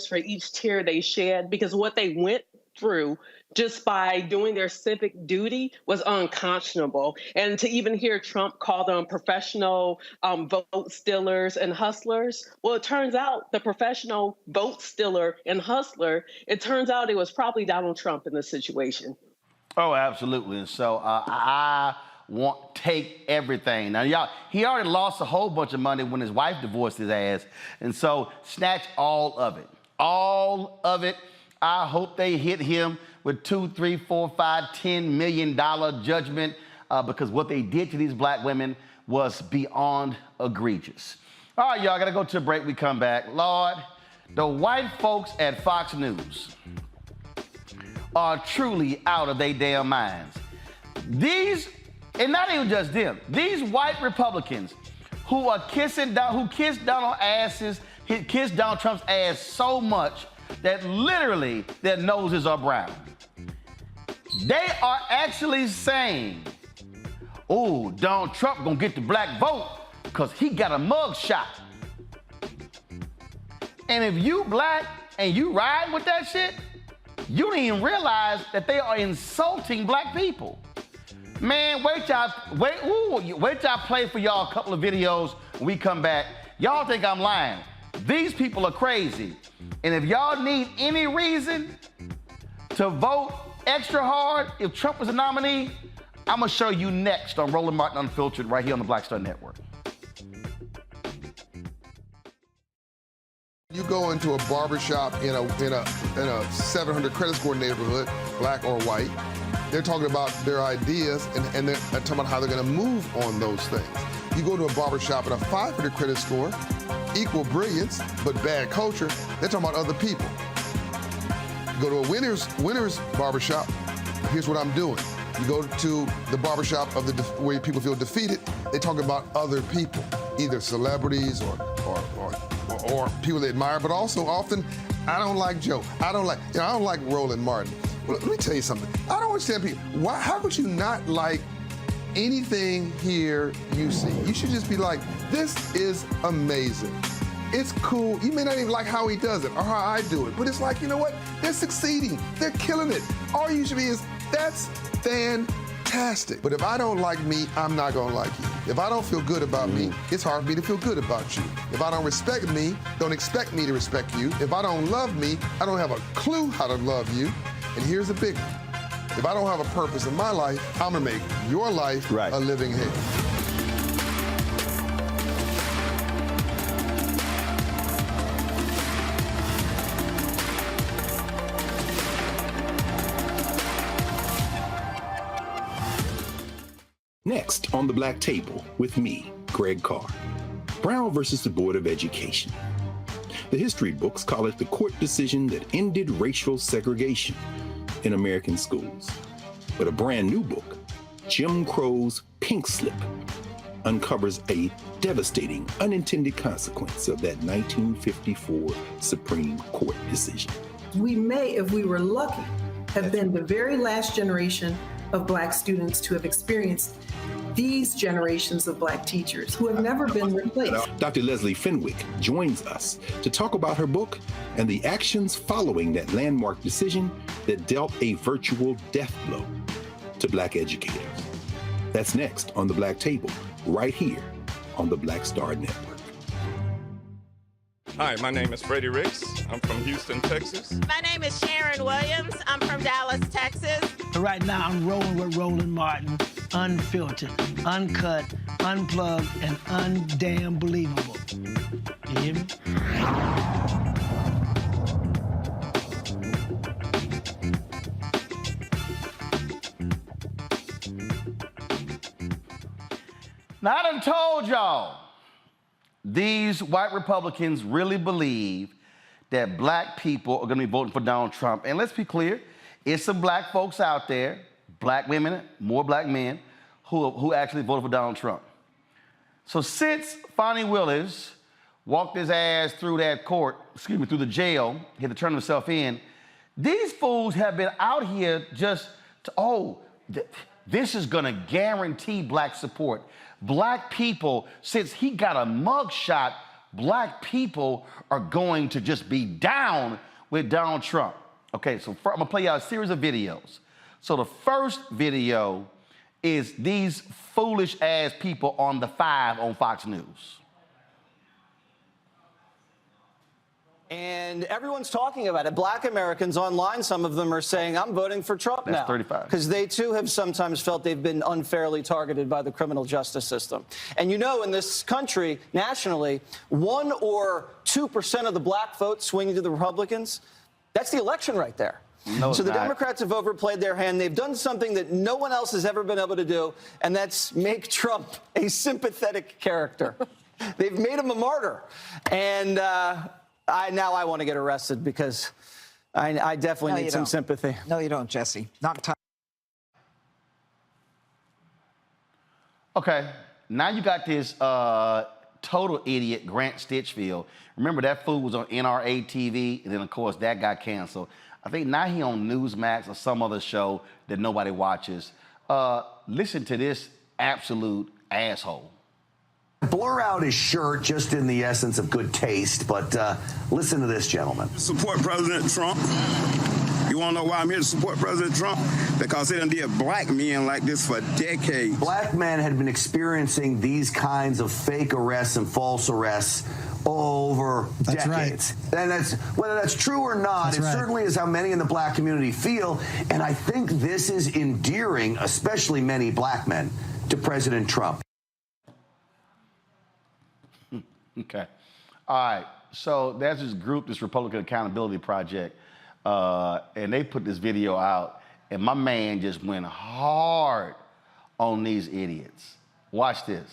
for each tear they shed, because what they went through just by doing their civic duty was unconscionable. And to even hear Trump call them professional vote stealers and hustlers, well, it turns out the professional vote stealer and hustler, it turns out it was probably Donald Trump in this situation. Oh, absolutely. And so I want take everything. Now, y'all, he already lost a whole bunch of money when his wife divorced his ass. And so snatch all of it. All of it. I hope they hit him with $2, $3, $4, $5, $10 million judgment. because what they did to these black women was beyond egregious. All right, y'all, gotta go to a break. We come back. Lord, the white folks at Fox News are truly out of their damn minds. These, and not even just them, these white Republicans who are kissing down, who kiss Donald Trump's ass so much that literally their noses are brown. They are actually saying, oh, Donald Trump gonna get the black vote because he got a mug shot. And if you black and you ride with that shit, you didn't even realize that they are insulting black people. Man, wait till I play for y'all a couple of videos when we come back. Y'all think I'm lying. These people are crazy. And if y'all need any reason to vote extra hard if Trump is a nominee, I'm gonna show you next on Roland Martin Unfiltered right here on the Black Star Network. You go into a barbershop in a 700 credit score neighborhood, black or white, they're talking about their ideas and they're talking about how they're gonna move on those things. You go to a barbershop at a 500 credit score, equal brilliance, but bad culture, they're talking about other people. You go to a winner's barbershop, here's what I'm doing. You go to the barbershop of where people feel defeated, they talk about other people, either celebrities or people they admire, but also often, I don't like Joe. I don't like Roland Martin. Well, let me tell you something. I don't understand people. How could you not like anything here you see? You should just be like, this is amazing. It's cool. You may not even like how he does it or how I do it, but it's like, you know what? They're succeeding. They're killing it. All you should be is, that's fantastic. But if I don't like me, I'm not gonna like you. If I don't feel good about me, it's hard for me to feel good about you. If I don't respect me, don't expect me to respect you. If I don't love me, I don't have a clue how to love you. And here's the big one. If I don't have a purpose in my life, I'm gonna make your life a living hell. Next on the Black Table with me, Greg Carr. Brown versus the Board of Education. The history books call it the court decision that ended racial segregation in American schools. But a brand new book, Jim Crow's Pink Slip, uncovers a devastating unintended consequence of that 1954 Supreme Court decision. We may, if we were lucky, have been the very last generation of Black students to have experienced these generations of Black teachers who have never been replaced. Dr. Leslie Fenwick joins us to talk about her book and the actions following that landmark decision that dealt a virtual death blow to Black educators. That's next on the Black Table, right here on the Black Star Network. Hi, my name is Freddie Ricks. I'm from Houston, Texas. My name is Sharon Williams. I'm from Dallas, Texas. Right now, I'm rolling with Roland Martin, unfiltered, uncut, unplugged, and undamn believable. You hear me? Now, I done told y'all, these white Republicans really believe that black people are gonna be voting for Donald Trump. And let's be clear, it's some black folks out there, black women, more black men, who actually voted for Donald Trump. So since Fani Willis walked his ass through that through the jail, he had to turn himself in, these fools have been out here just this is gonna guarantee black support. Black people, since he got a mugshot, black people are going to just be down with Donald Trump. Okay, so I'm gonna play y'all a series of videos. So the first video is these foolish ass people on the 5 on Fox News. And everyone's talking about it. Black Americans online, some of them are saying, I'm voting for Trump now. That's 35. Because they, too, have sometimes felt they've been unfairly targeted by the criminal justice system. And you know, in this country, nationally, 1 or 2% of the black vote swinging to the Republicans, that's the election right there. No, so the not. Democrats have overplayed their hand. They've done something that no one else has ever been able to do, and that's make Trump a sympathetic character. They've made him a martyr. And now I want to get arrested because I definitely need some sympathy. No, you don't, Jesse. Not time. Okay, now you got this total idiot, Grant Stitchfield. Remember, that fool was on NRA TV, and then, of course, that got canceled. I think now he on Newsmax or some other show that nobody watches. Listen to this absolute asshole. Blur out his shirt just in the essence of good taste, but listen to this, gentleman. Support President Trump. You want to know why I'm here to support President Trump? Because they done did black men like this for decades. Black men had been experiencing these kinds of fake arrests and false arrests over decades. Right. And that's whether that's true or not, it certainly is how many in the black community feel. And I think this is endearing, especially many black men, to President Trump. Okay. All right. So there's this group, this Republican Accountability Project, and they put this video out, and my man just went hard on these idiots. Watch this.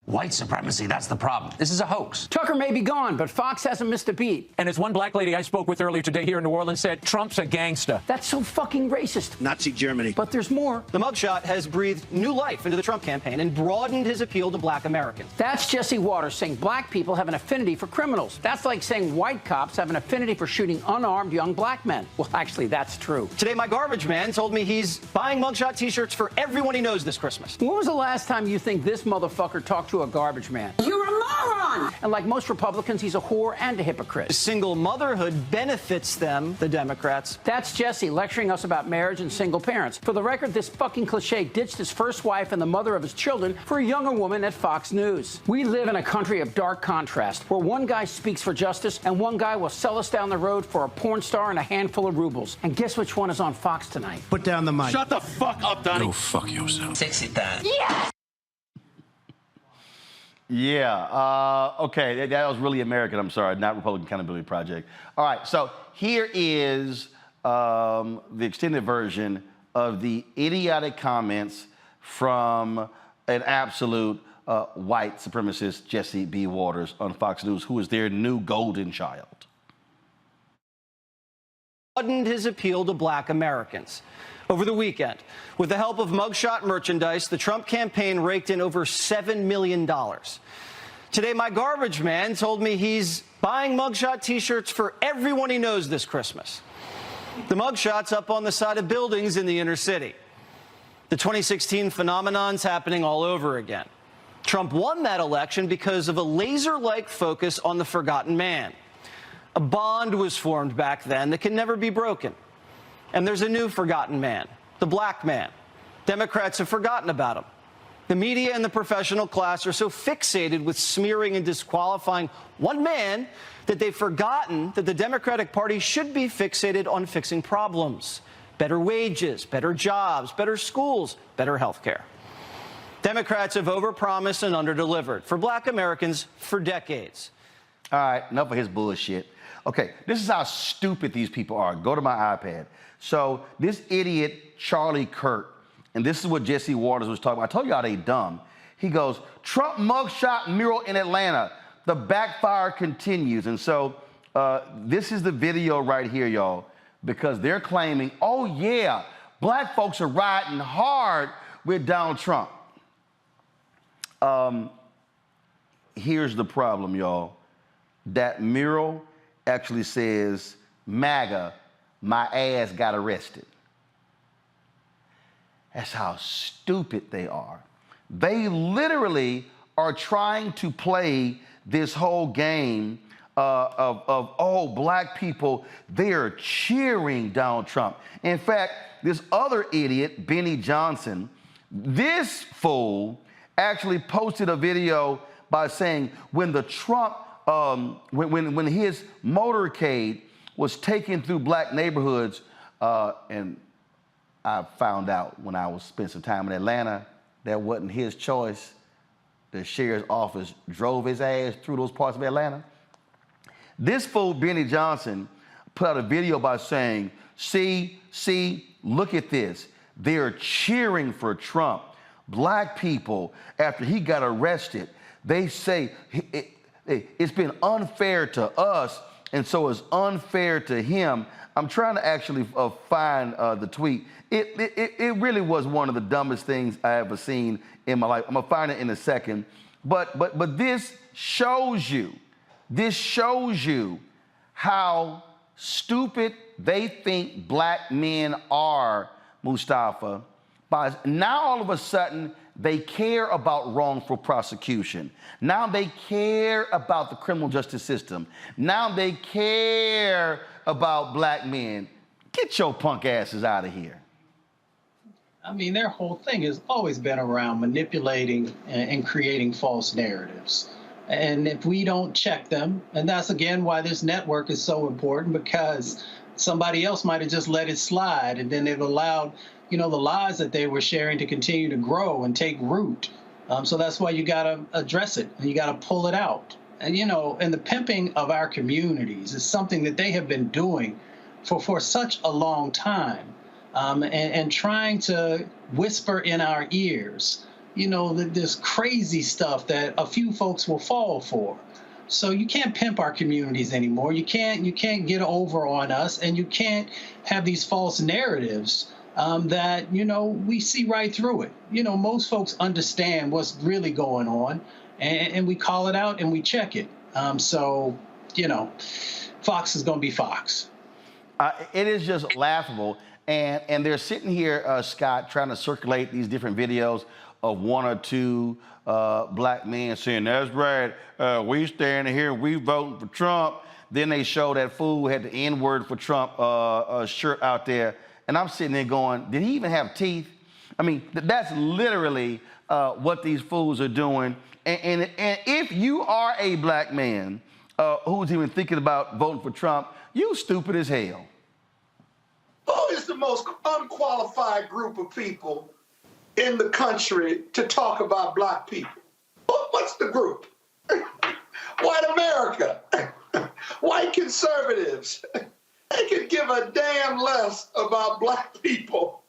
White supremacy, that's the problem. This is a hoax. Tucker may be gone, but Fox hasn't missed a beat. And as one black lady I spoke with earlier today here in New Orleans said, Trump's a gangster. That's so fucking racist. Nazi Germany. But there's more. The mugshot has breathed new life into the Trump campaign and broadened his appeal to black Americans. That's Jesse Waters saying black people have an affinity for criminals. That's like saying white cops have an affinity for shooting unarmed young black men. Well, actually, that's true. Today, my garbage man told me he's buying mugshot T-shirts for everyone he knows this Christmas. When was the last time you think this motherfucker talked to a garbage man? You're a moron! And like most Republicans, he's a whore and a hypocrite. Single motherhood benefits them, the Democrats. That's Jesse lecturing us about marriage and single parents. For the record, this fucking cliche ditched his first wife and the mother of his children for a younger woman at Fox News. We live in a country of dark contrast, where one guy speaks for justice and one guy will sell us down the road for a porn star and a handful of rubles. And guess which one is on Fox tonight? Put down the mic. Shut the fuck up, Donnie. Go fuck yourself. Sexy time. Yes! Yeah, okay, that was really American, I'm sorry, not Republican Accountability Project. All right, so here is the extended version of the idiotic comments from an absolute white supremacist, Jesse B. Waters, on Fox News, who is their new golden child. Broadened his appeal to black Americans. Over the weekend, with the help of mugshot merchandise, the Trump campaign raked in over $7 million. Today, my garbage man told me he's buying mugshot T-shirts for everyone he knows this Christmas. The mugshot's up on the side of buildings in the inner city. The 2016 phenomenon's happening all over again. Trump won that election because of a laser-like focus on the forgotten man. A bond was formed back then that can never be broken. And there's a new forgotten man, the black man. Democrats have forgotten about him. The media and the professional class are so fixated with smearing and disqualifying one man that they've forgotten that the Democratic Party should be fixated on fixing problems. Better wages, better jobs, better schools, better health care. Democrats have overpromised and underdelivered for black Americans for decades. All right, enough of his bullshit. Okay, this is how stupid these people are. Go to my iPad. So this idiot, Charlie Kirk, and this is what Jesse Waters was talking about. I told y'all they dumb. He goes, Trump mugshot mural in Atlanta. The backfire continues. And so this is the video right here, y'all, because they're claiming, oh, yeah, black folks are riding hard with Donald Trump. Here's the problem, y'all. That mural actually says, MAGA, my ass got arrested. That's how stupid they are. They literally are trying to play this whole game oh, black people, they are cheering Donald Trump. In fact, this other idiot, Benny Johnson, this fool actually posted a video by saying when the Trump, when his motorcade was taken through black neighborhoods, and I found out when I was spending some time in Atlanta, that wasn't his choice. The sheriff's office drove his ass through those parts of Atlanta. This fool, Benny Johnson, put out a video by saying, See, look at this. They're cheering for Trump. Black people, after he got arrested, they say it's been unfair to us, and so it's unfair to him. I'm trying to actually find the tweet. It really was one of the dumbest things I ever seen in my life. I'm gonna find it in a second. But this shows you how stupid they think black men are, Mustafa. Now all of a sudden they care about wrongful prosecution. Now they care about the criminal justice system. Now they care about black men. Get your punk asses out of here. I mean, their whole thing has always been around manipulating and creating false narratives. And if we don't check them, and that's again why this network is so important, because somebody else might have just let it slide, and then they've allowed, the lies that they were sharing to continue to grow and take root. So that's why you got to address it, and you got to pull it out. And, and the pimping of our communities is something that they have been doing for such a long time, and trying to whisper in our ears, this crazy stuff that a few folks will fall for. So you can't pimp our communities anymore. You can't get over on us, and you can't have these false narratives that, we see right through it. Most folks understand what's really going on, and we call it out and we check it. So, Fox is going to be Fox. It is just laughable. And they're sitting here, Scott, trying to circulate these different videos of one or two black men saying, that's right, we standing here, we voting for Trump. Then they show that fool who had the N-word for Trump shirt out there. And I'm sitting there going, did he even have teeth? I mean, that's literally what these fools are doing. And if you are a black man who's even thinking about voting for Trump, you stupid as hell. Who is the most unqualified group of people in the country to talk about black people? What's the group? White America, white conservatives. They could give a damn less about black people.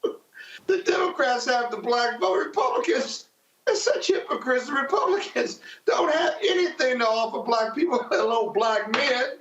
The Democrats have the black vote. Republicans, they're such hypocrites. The Republicans don't have anything to offer black people, let alone black men.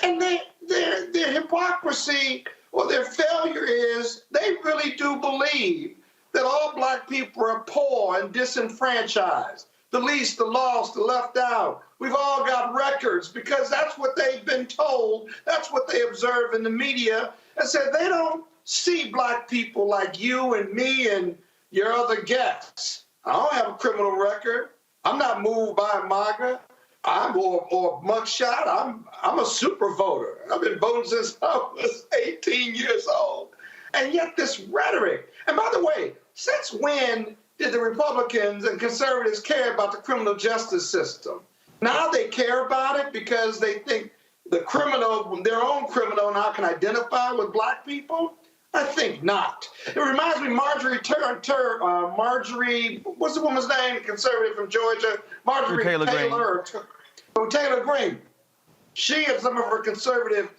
And their hypocrisy or their failure is they really do believe that all black people are poor and disenfranchised, the least, the lost, the left out. We've all got records because that's what they've been told. That's what they observe in the media. And so they don't see black people like you and me and your other guests. I don't have a criminal record. I'm not moved by MAGA. or mugshot. I'm a super voter. I've been voting since I was 18 years old. And yet this rhetoric. And by the way, since when did the Republicans and conservatives care about the criminal justice system? Now they care about it because they think the criminal, their own criminal now can identify with black people? I think not. It reminds me of Marjorie, what's the woman's name? Conservative from Georgia. Marjorie Taylor Greene. She and some of her conservative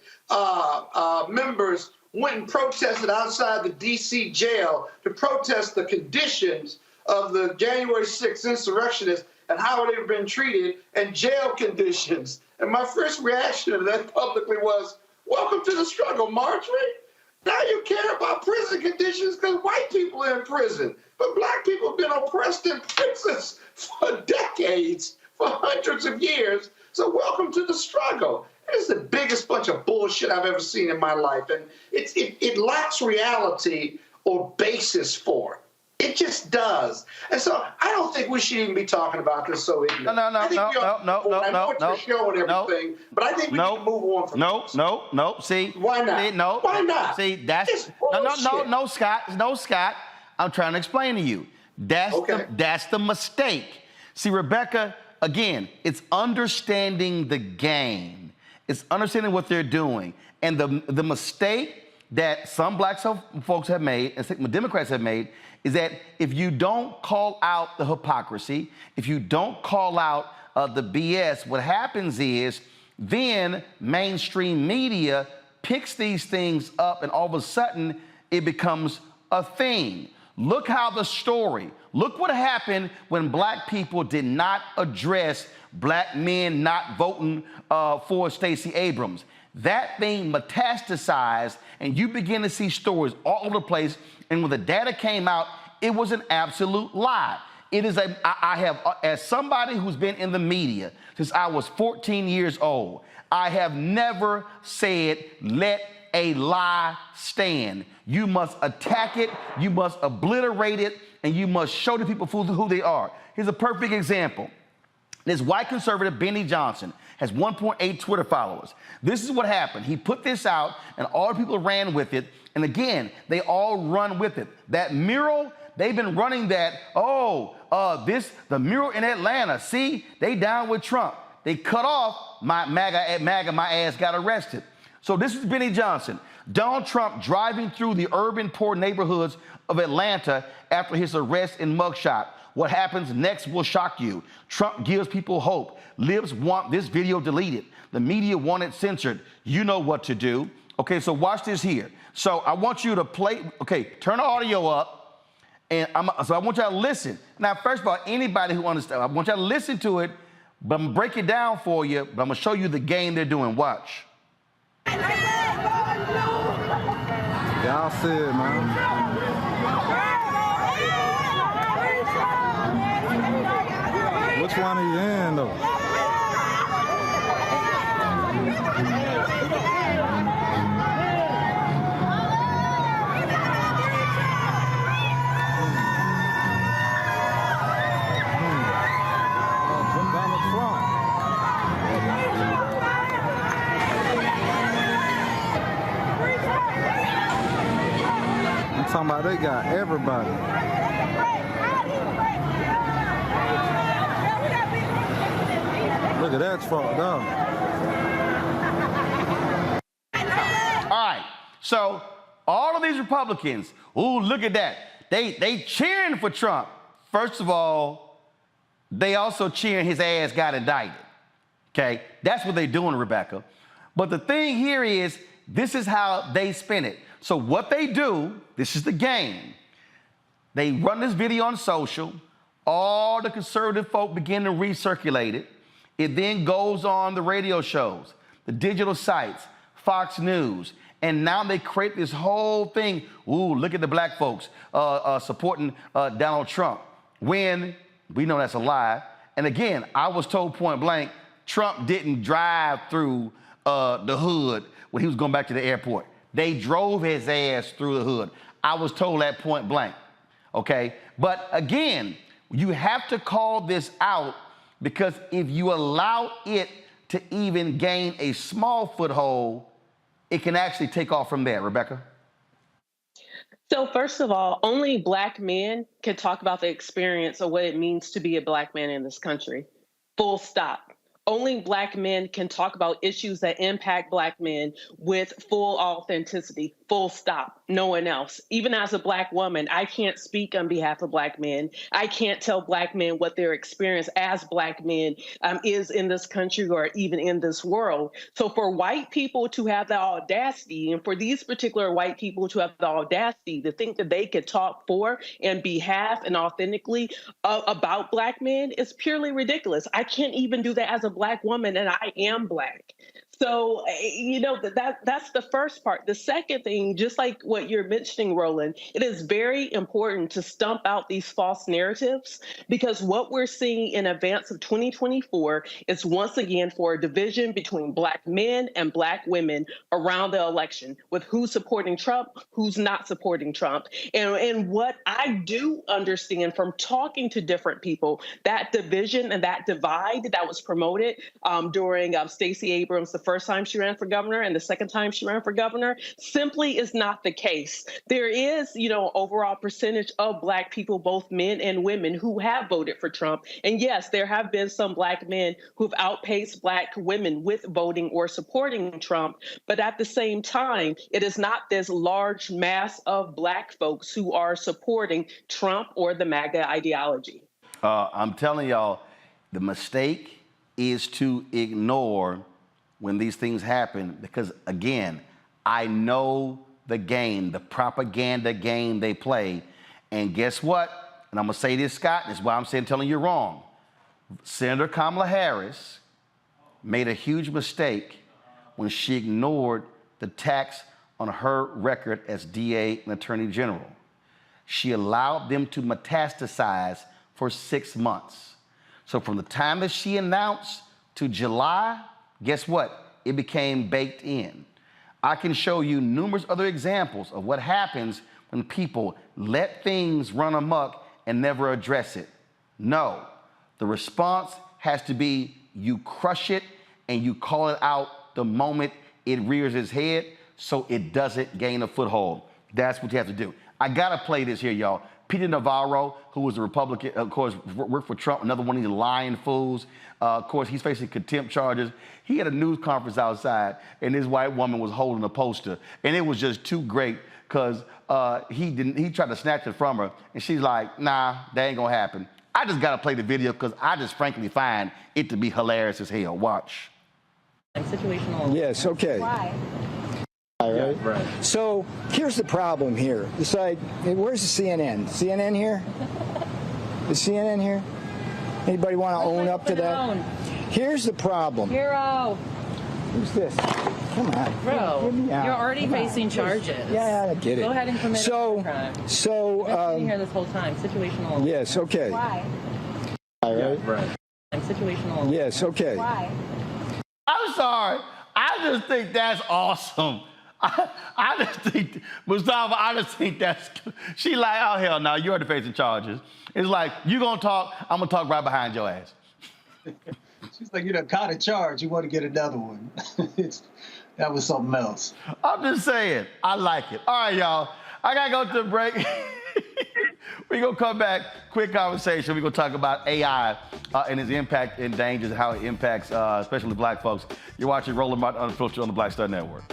members went and protested outside the D.C. jail to protest the conditions of the January 6th insurrectionists and how they've been treated and jail conditions. And my first reaction to that publicly was, welcome to the struggle, Marjorie. Now you care about prison conditions because white people are in prison. But black people have been oppressed in prisons for decades, for hundreds of years. So welcome to the struggle. It is the biggest bunch of bullshit I've ever seen in my life. And it lacks reality or basis for it. It just does. And so I don't think we should even be talking about this so ignorant. No. I know it's a show and everything, but I think we need to move on from this. No. See, why not? Why not? See, that's no, Scott. I'm trying to explain to you. That's the mistake. See, Rebecca, again, it's understanding the game. It's understanding what they're doing, and the mistake that some black folks have made and some Democrats have made is that if you don't call out the hypocrisy, if you don't call out the BS, what happens is then mainstream media picks these things up, and all of a sudden it becomes a thing. Look how look what happened when black people did not address black men not voting for Stacey Abrams. That thing metastasized, and you begin to see stories all over the place. And when the data came out, it was an absolute lie. It is I have, as somebody who's been in the media since I was 14 years old, I have never said, let a lie stand. You must attack it, you must obliterate it, and you must show the people who they are. Here's a perfect example. This white conservative, Benny Johnson, has 1.8 Twitter followers. This is what happened. He put this out, and all the people ran with it. And again, they all run with it. That mural, they've been running that, the mural in Atlanta, see, they down with Trump. They cut off my ass got arrested. So this is Benny Johnson. Donald Trump driving through the urban poor neighborhoods of Atlanta after his arrest and mugshot. What happens next will shock you. Trump gives people hope. Libs want this video deleted. The media want it censored. You know what to do. Okay, so watch this here. So I want you to play, turn the audio up, and so I want you to listen. Now, first of all, anybody who understands, I want you to listen to it, but I'm gonna break it down for you, but I'm gonna show you the game they're doing. Watch. Y'all see it, man. Which one are you in, though? I'm talking about they got everybody. Look at that fucked up. All right, so all of these Republicans, ooh, look at that. They cheering for Trump. First of all, they also cheering his ass got indicted. Okay, that's what they're doing, Rebecca. But the thing here is, this is how they spin it. So what they do, this is the game. They run this video on social. All the conservative folk begin to recirculate it. It then goes on the radio shows, the digital sites, Fox News. And now they create this whole thing. Ooh, look at the black folks supporting Donald Trump. When we know that's a lie. And again, I was told point blank, Trump didn't drive through the hood when he was going back to the airport. They drove his ass through the hood. I was told that point blank, okay? But again, you have to call this out, because if you allow it to even gain a small foothold, it can actually take off from there. Rebecca? So first of all, only black men can talk about the experience of what it means to be a black man in this country. Full stop. Only black men can talk about issues that impact black men with full authenticity, full stop, no one else. Even as a black woman, I can't speak on behalf of black men. I can't tell black men what their experience as black men is in this country or even in this world. So for white people to have the audacity, and for these particular white people to have the audacity to think that they could talk for and behalf and authentically about black men is purely ridiculous. I can't even do that as a black woman, and I am black. So, that's the first part. The second thing, just like what you're mentioning, Roland, it is very important to stump out these false narratives, because what we're seeing in advance of 2024 is once again for a division between black men and black women around the election, with who's supporting Trump, who's not supporting Trump. And what I do understand from talking to different people, that division and that divide that was promoted during Stacey Abrams, the first time she ran for governor and the second time she ran for governor, simply is not the case. There is, overall percentage of black people, both men and women, who have voted for Trump. And yes, there have been some black men who've outpaced black women with voting or supporting Trump. But at the same time, it is not this large mass of black folks who are supporting Trump or the MAGA ideology. I'm telling y'all, the mistake is to ignore when these things happen, because again, I know the game, the propaganda game they play. And guess what? And I'm going to say this, Scott, this is why I'm saying telling you wrong. Senator Kamala Harris made a huge mistake when she ignored the tax on her record as DA and Attorney General. She allowed them to metastasize for 6 months. So from the time that she announced to July, guess what? It became baked in. I can show you numerous other examples of what happens when people let things run amok and never address it. No, the response has to be you crush it and you call it out the moment it rears its head so it doesn't gain a foothold. That's what you have to do. I gotta play this here, y'all. Peter Navarro, who was a Republican, of course, worked for Trump, another one of these lying fools. Of course, he's facing contempt charges. He had a news conference outside, and this white woman was holding a poster, and it was just too great because he tried to snatch it from her, and she's like, nah, that ain't gonna happen. I just gotta play the video because I just frankly find it to be hilarious as hell. Watch. Situational. Yes, okay. Why? All right. So here's the problem here. It's like, where's the CNN? CNN here? Is CNN here? Anybody want to own up to that? Here's the problem. Hero. Who's this? Come on. Bro, you're already Come on. facing charges. Yeah, I get it. Go ahead and commit a crime. You've been here this whole time. Situational. Yes, okay. Why? All right. Situational. Yes, okay. Why? I'm sorry. I just think that's awesome. I just think, Mustafa, I just think that's, she like, oh, hell no, you already facing charges. It's like, you gonna talk, I'm gonna talk right behind your ass. She's like, you done caught a charge, you want to get another one. That was something else. I'm just saying, I like it. All right, y'all, I gotta go to the break. We're gonna come back, quick conversation. We're gonna talk about AI and its impact and dangers, how it impacts, especially black folks. You're watching Roland Martin Unfiltered on the Black Star Network.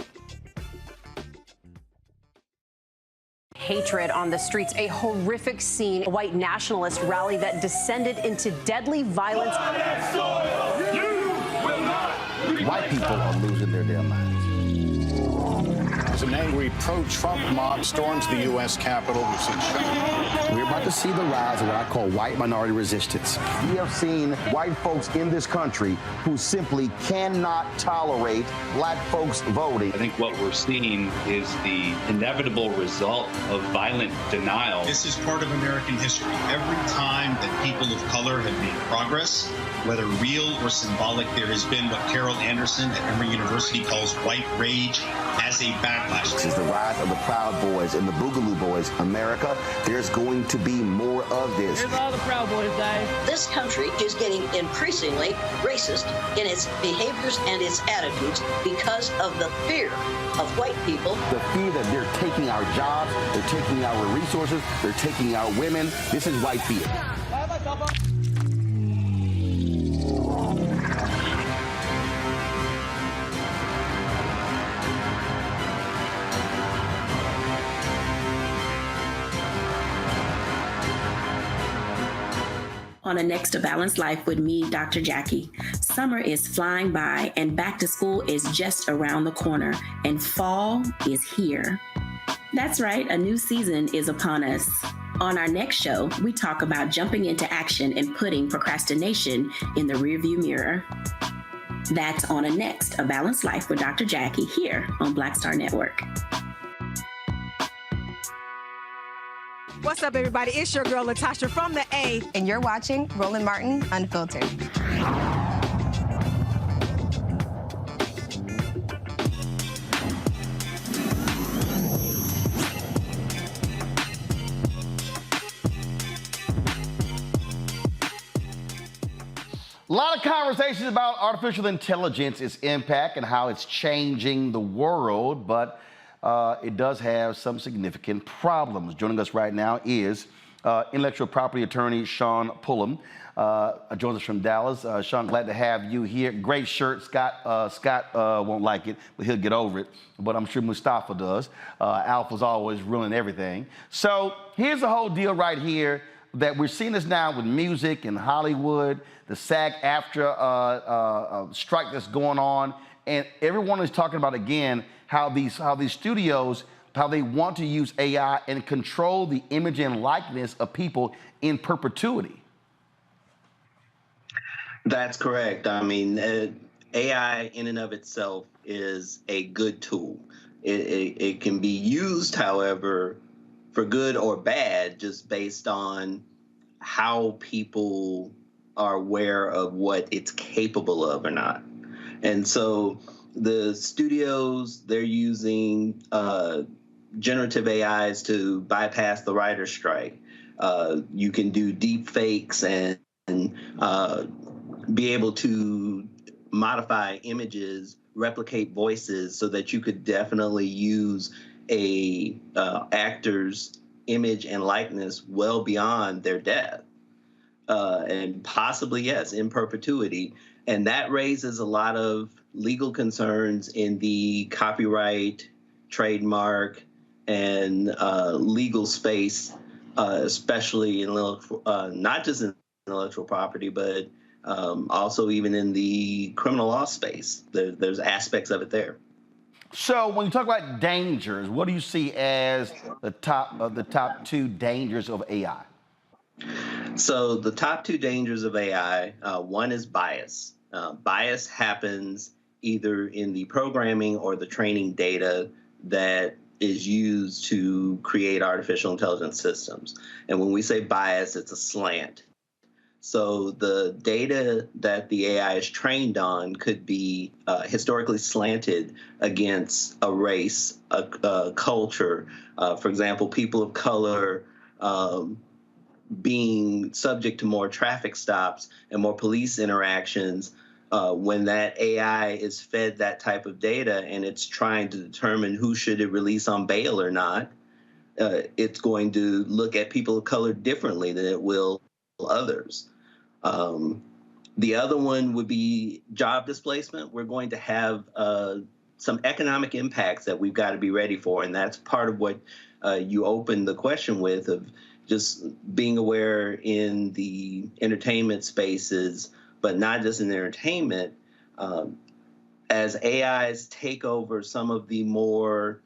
Hatred on the streets, a horrific scene, a white nationalist rally that descended into deadly violence. White people are losing their damn minds. As an angry pro-Trump mob storms the U.S. Capitol, we've seen shooting. We're about to see the rise of what I call white minority resistance. We have seen white folks in this country who simply cannot tolerate black folks voting. I think what we're seeing is the inevitable result of violent denial. This is part of American history. Every time that people of color have made progress, whether real or symbolic, there has been what Carol Anderson at Emory University calls white rage as a backlash. This is the rise of the Proud Boys and the Boogaloo Boys. America, there's going to be more of this. Here's all the Proud Boys, guys. This country is getting increasingly racist in its behaviors and its attitudes because of the fear of white people. The fear that they're taking our jobs, they're taking our resources, they're taking our women. This is white fear. On a Next A Balanced Life with me, Dr. Jackie. Summer is flying by and back to school is just around the corner and fall is here. That's right, a new season is upon us. On our next show, we talk about jumping into action and putting procrastination in the rearview mirror. That's on a Next A Balanced Life with Dr. Jackie here on Black Star Network. What's up, everybody? It's your girl, Latasha from the A. And you're watching Roland Martin Unfiltered. A lot of conversations about artificial intelligence, its impact, and how it's changing the world, but it does have some significant problems. Joining us right now is intellectual property attorney Sean Pullum. Joins us from Dallas. Sean, glad to have you here. Great shirt. Scott won't like it, but he'll get over it. But I'm sure Mustafa does. Alpha's always ruining everything. So here's the whole deal right here that we're seeing this now with music and Hollywood, the SAG-AFTRA strike that's going on. And everyone is talking about, again, how these studios, how they want to use AI and control the image and likeness of people in perpetuity. That's correct. I mean, AI in and of itself is a good tool. It can be used, however, for good or bad, just based on how people are aware of what it's capable of or not. And so the studios, they're using generative AIs to bypass the writer's strike. You can do deep fakes and be able to modify images, replicate voices, so that you could definitely use a actor's image and likeness well beyond their death, and possibly, yes, in perpetuity. And that raises a lot of legal concerns in the copyright, trademark, and legal space, especially in not just in intellectual property, but also even in the criminal law space. There's aspects of it there. So when you talk about dangers, what do you see as the top two dangers of AI? So the top two dangers of AI, one is bias. Bias happens either in the programming or the training data that is used to create artificial intelligence systems. And when we say bias, it's a slant. So the data that the AI is trained on could be historically slanted against a race, a culture. For example, people of color being subject to more traffic stops and more police interactions. When that AI is fed that type of data and it's trying to determine who should it release on bail or not, it's going to look at people of color differently than it will others. The other one would be job displacement. We're going to have some economic impacts that we've got to be ready for, and that's part of what you opened the question with, of just being aware in the entertainment spaces, but not just in entertainment. As AIs take over some of the more,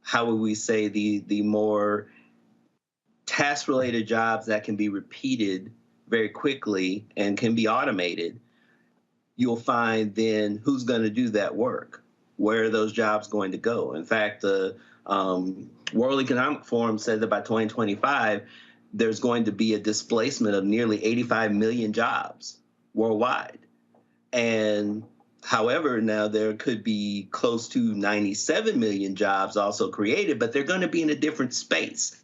how would we say, the more task-related jobs that can be repeated very quickly and can be automated, you'll find then who's going to do that work? Where are those jobs going to go? In fact, the World Economic Forum said that by 2025, there's going to be a displacement of nearly 85 million jobs worldwide. And however, now there could be close to 97 million jobs also created, but they're going to be in a different space.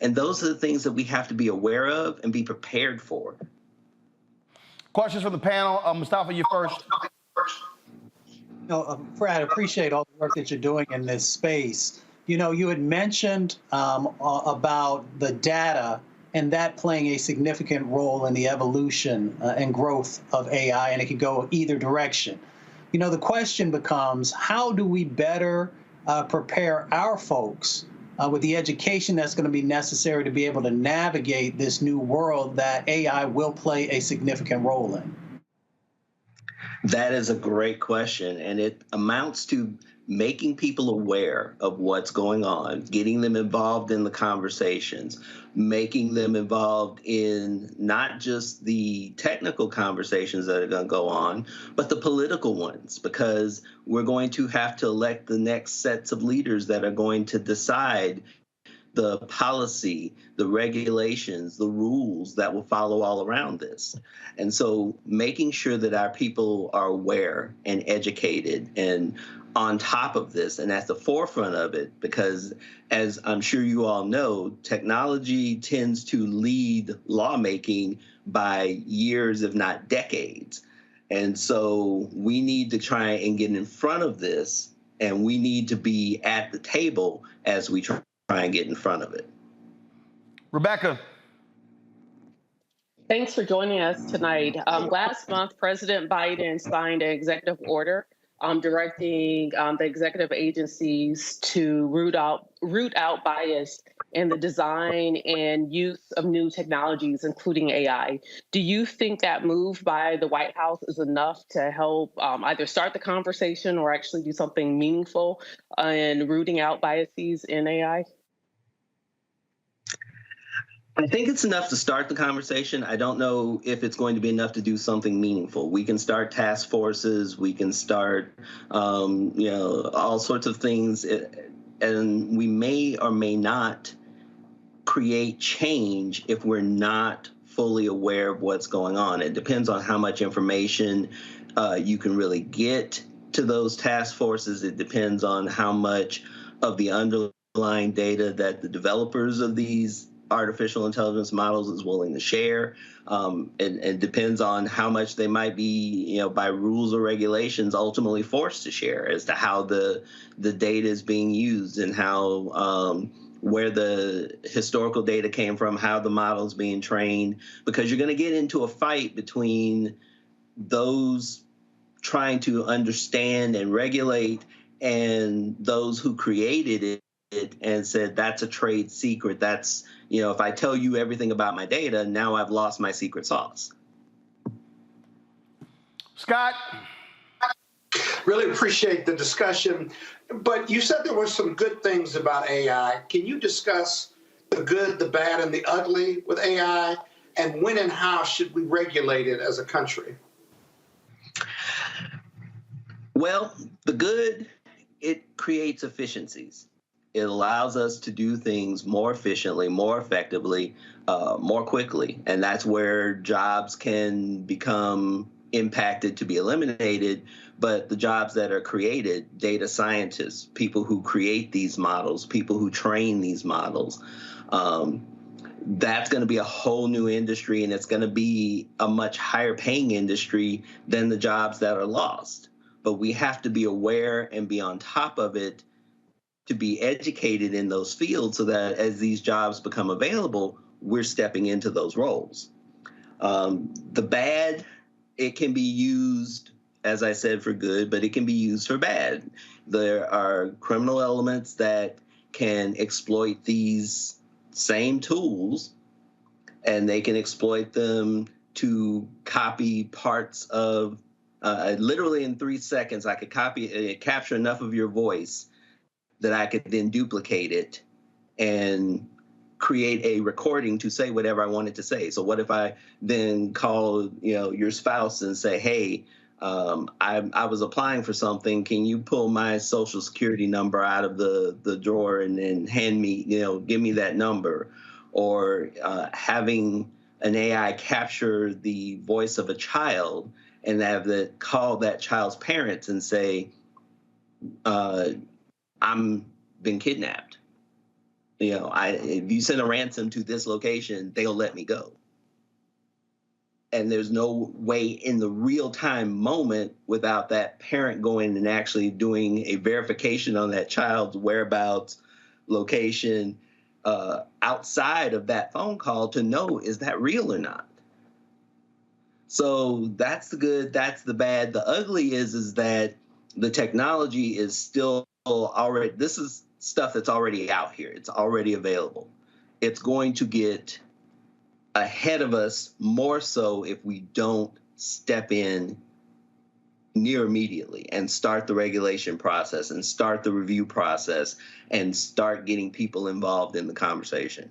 And those are the things that we have to be aware of and be prepared for. Questions from the panel. Mustafa, you first. Fred, I appreciate all the work that you're doing in this space. You know, you had mentioned about the data and that playing a significant role in the evolution and growth of AI, and it could go either direction. You know, the question becomes, how do we better prepare our folks with the education that's going to be necessary to be able to navigate this new world that AI will play a significant role in? That is a great question, and it amounts to making people aware of what's going on, getting them involved in the conversations, making them involved in not just the technical conversations that are going to go on, but the political ones, because we're going to have to elect the next sets of leaders that are going to decide the policy, the regulations, the rules that will follow all around this. And so making sure that our people are aware and educated and on top of this and at the forefront of it, because as I'm sure you all know, technology tends to lead lawmaking by years, if not decades. And so we need to try and get in front of this, and we need to be at the table as we try and get in front of it. Rebecca. Thanks for joining us tonight. Last month, President Biden signed an executive order directing the executive agencies to root out bias and the design and use of new technologies, including AI. Do you think that move by the White House is enough to help either start the conversation or actually do something meaningful in rooting out biases in AI? I think it's enough to start the conversation. I don't know if it's going to be enough to do something meaningful. We can start task forces. We can start, all sorts of things. And we may or may not create change if we're not fully aware of what's going on. It depends on how much information you can really get to those task forces. It depends on how much of the underlying data that the developers of these artificial intelligence models is willing to share. It depends on how much they might be, by rules or regulations, ultimately forced to share as to how the data is being used and how where the historical data came from, how the model is being trained, because you're going to get into a fight between those trying to understand and regulate and those who created it and said, that's a trade secret. That's, if I tell you everything about my data, now I've lost my secret sauce. Scott? Really appreciate the discussion, but you said there were some good things about AI. Can you discuss the good, the bad, and the ugly with AI, and when and how should we regulate it as a country? Well, the good, it creates efficiencies. It allows us to do things more efficiently, more effectively, more quickly. And that's where jobs can become impacted to be eliminated. But the jobs that are created, data scientists, people who create these models, people who train these models, that's going to be a whole new industry, and it's going to be a much higher paying industry than the jobs that are lost. But we have to be aware and be on top of it to be educated in those fields so that as these jobs become available, we're stepping into those roles. The bad, it can be used, as I said, for good, but it can be used for bad. There are criminal elements that can exploit these same tools, and they can exploit them to copy parts of, literally in 3 seconds, I could capture enough of your voice that I could then duplicate it and create a recording to say whatever I wanted to say. So what if I then call, your spouse and say, hey, I was applying for something. Can you pull my social security number out of the drawer and then hand me, give me that number? Or having an AI capture the voice of a child and have that call that child's parents and say, I'm been kidnapped. If you send a ransom to this location, they'll let me go. And there's no way in the real-time moment without that parent going and actually doing a verification on that child's whereabouts, location, outside of that phone call to know, is that real or not? So that's the good, that's the bad. The ugly is that the technology is still already, this is stuff that's already out here. It's already available. It's going to get ahead of us more so if we don't step in near immediately and start the regulation process and start the review process and start getting people involved in the conversation.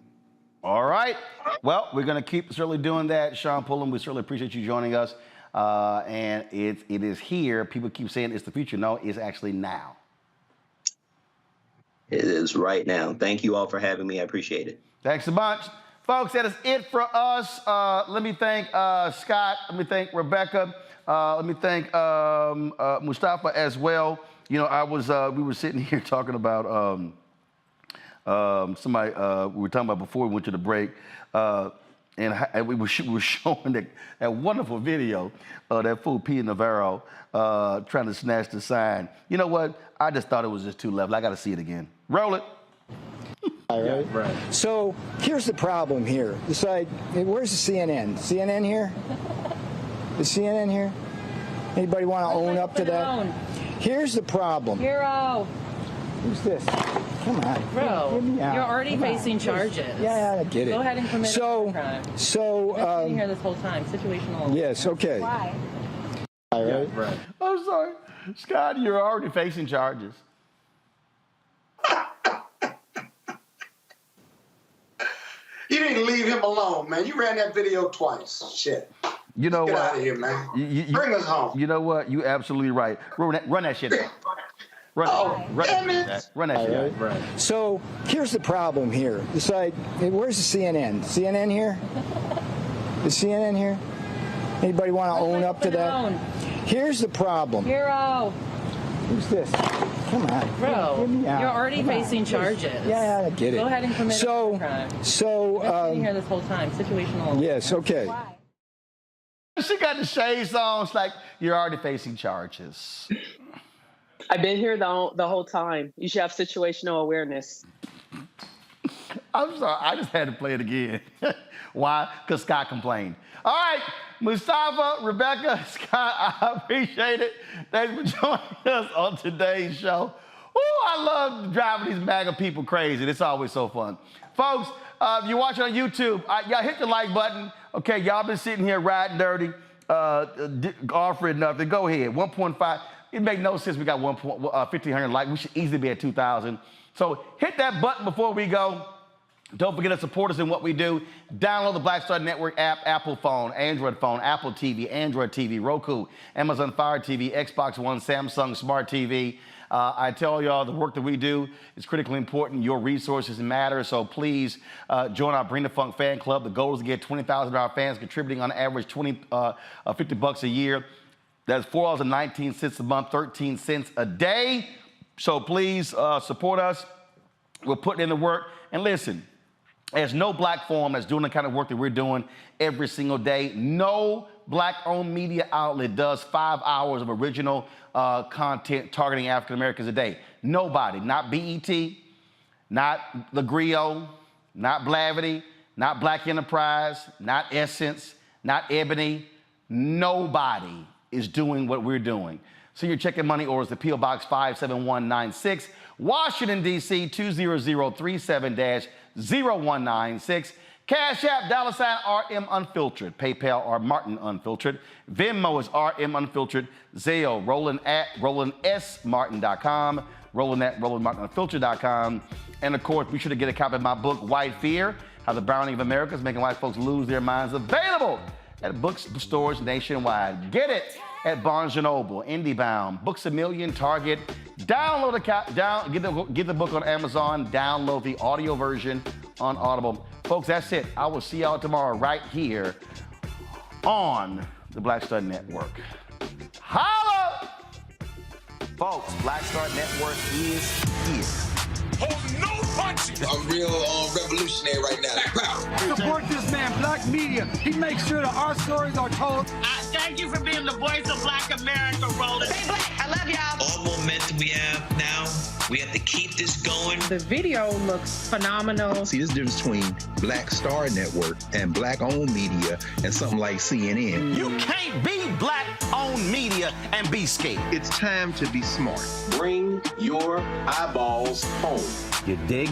All right. Well, we're going to keep certainly doing that. Sean Pullen, we certainly appreciate you joining us. And it is here. People keep saying it's the future. No, it's actually now. It is right now. Thank you all for having me. I appreciate it. Thanks a bunch. Folks, that is it for us. Let me thank Scott. Let me thank Rebecca. Let me thank Mustafa as well. We were sitting here talking about somebody we were talking about before we went to the break, and we were showing that wonderful video of that fool P. Navarro trying to snatch the sign. You know what? I just thought it was just too level. I got to see it again. Roll it. All right. Yeah, right. So here's the problem here. It's like, where's the CNN? CNN here? Is CNN here? Anybody want to own up to that? Here's the problem. Hero. Who's this? Come on. Bro, Get me out. you're already Come facing on. charges. Yeah, I get it. Go ahead and commit a crime. I've been sitting here this whole time. Situational. Yes, okay. Why? All right. Right. I'm sorry. Scott, you're already facing charges. You didn't leave him alone, man. You ran that video twice. Shit. You know Get what? out of here, man. Bring us home. You know what? You absolutely right. Run that shit out. Run that shit out. Right. So here's the problem here. It's like, where's the CNN? CNN here? Is CNN here? Anybody want to own up to that? Here's the problem. Hero. Who's this? Come on. Bro, Get me out. you're already facing charges. Yeah, I get it. Go ahead and commit a crime. I've been sitting here this whole time. Situational. Yes, okay. Why? She got the shades on. It's like, you're already facing charges. I've been here the whole time. You should have situational awareness. I'm sorry. I just had to play it again. Why? Because Scott complained. All right. Mustafa, Rebecca, Scott, I appreciate it. Thanks for joining us on today's show. Oh, I love driving these MAGA people crazy. It's always so fun. Folks, if you're watching on YouTube, y'all hit the like button. Okay, y'all been sitting here riding dirty, offering nothing. Go ahead, 1.5. It makes no sense we got 1,500 likes. We should easily be at 2,000. So hit that button before we go. Don't forget to support us in what we do. Download the Black Star Network app, Apple phone, Android phone, Apple TV, Android TV, Roku, Amazon Fire TV, Xbox One, Samsung Smart TV. I tell y'all the work that we do is critically important. Your resources matter, so please join our Bring the Funk fan club. The goal is to get 20,000 of our fans contributing on average $50 a year. That's $4.19 a month, 13 cents a day. So please support us. We're putting in the work. And listen, there's no black forum that's doing the kind of work that we're doing every single day. No black-owned media outlet does 5 hours of original content targeting African Americans a day. Nobody, not BET, not The Griot, not Blavity, not Black Enterprise, not Essence, not Ebony. Nobody is doing what we're doing. So your check and money orders to P.O. Box 57196, Washington, D.C. 20037-0196. Cash App, $RM Unfiltered. PayPal, R Martin Unfiltered. Venmo is RM Unfiltered. Zelle, Roland at RolandSMartin.com. Roland at RolandMartinUnfiltered.com. And of course, be sure to get a copy of my book, White Fear, How the Browning of America is Making White Folks Lose Their Minds. Available at bookstores nationwide. Get it at Barnes & Noble, IndieBound, Books A Million, Target. Download get the book on Amazon. Download the audio version on Audible. Folks, that's it. I will see y'all tomorrow right here on the Black Star Network. Holla! Folks, Black Star Network is here. Oh, no punches! I'm real revolutionary right now. Support this man, Black Media. He makes sure that our stories are told. Thank you for being the voice of Black America, Roland. Stay black. I love y'all. All momentum we have now, we have to keep this going. The video looks phenomenal. See, there's a difference between Black Star Network and black-owned media and something like CNN. You can't be black-owned media and be scared. It's time to be smart. Bring your eyeballs home. You dig?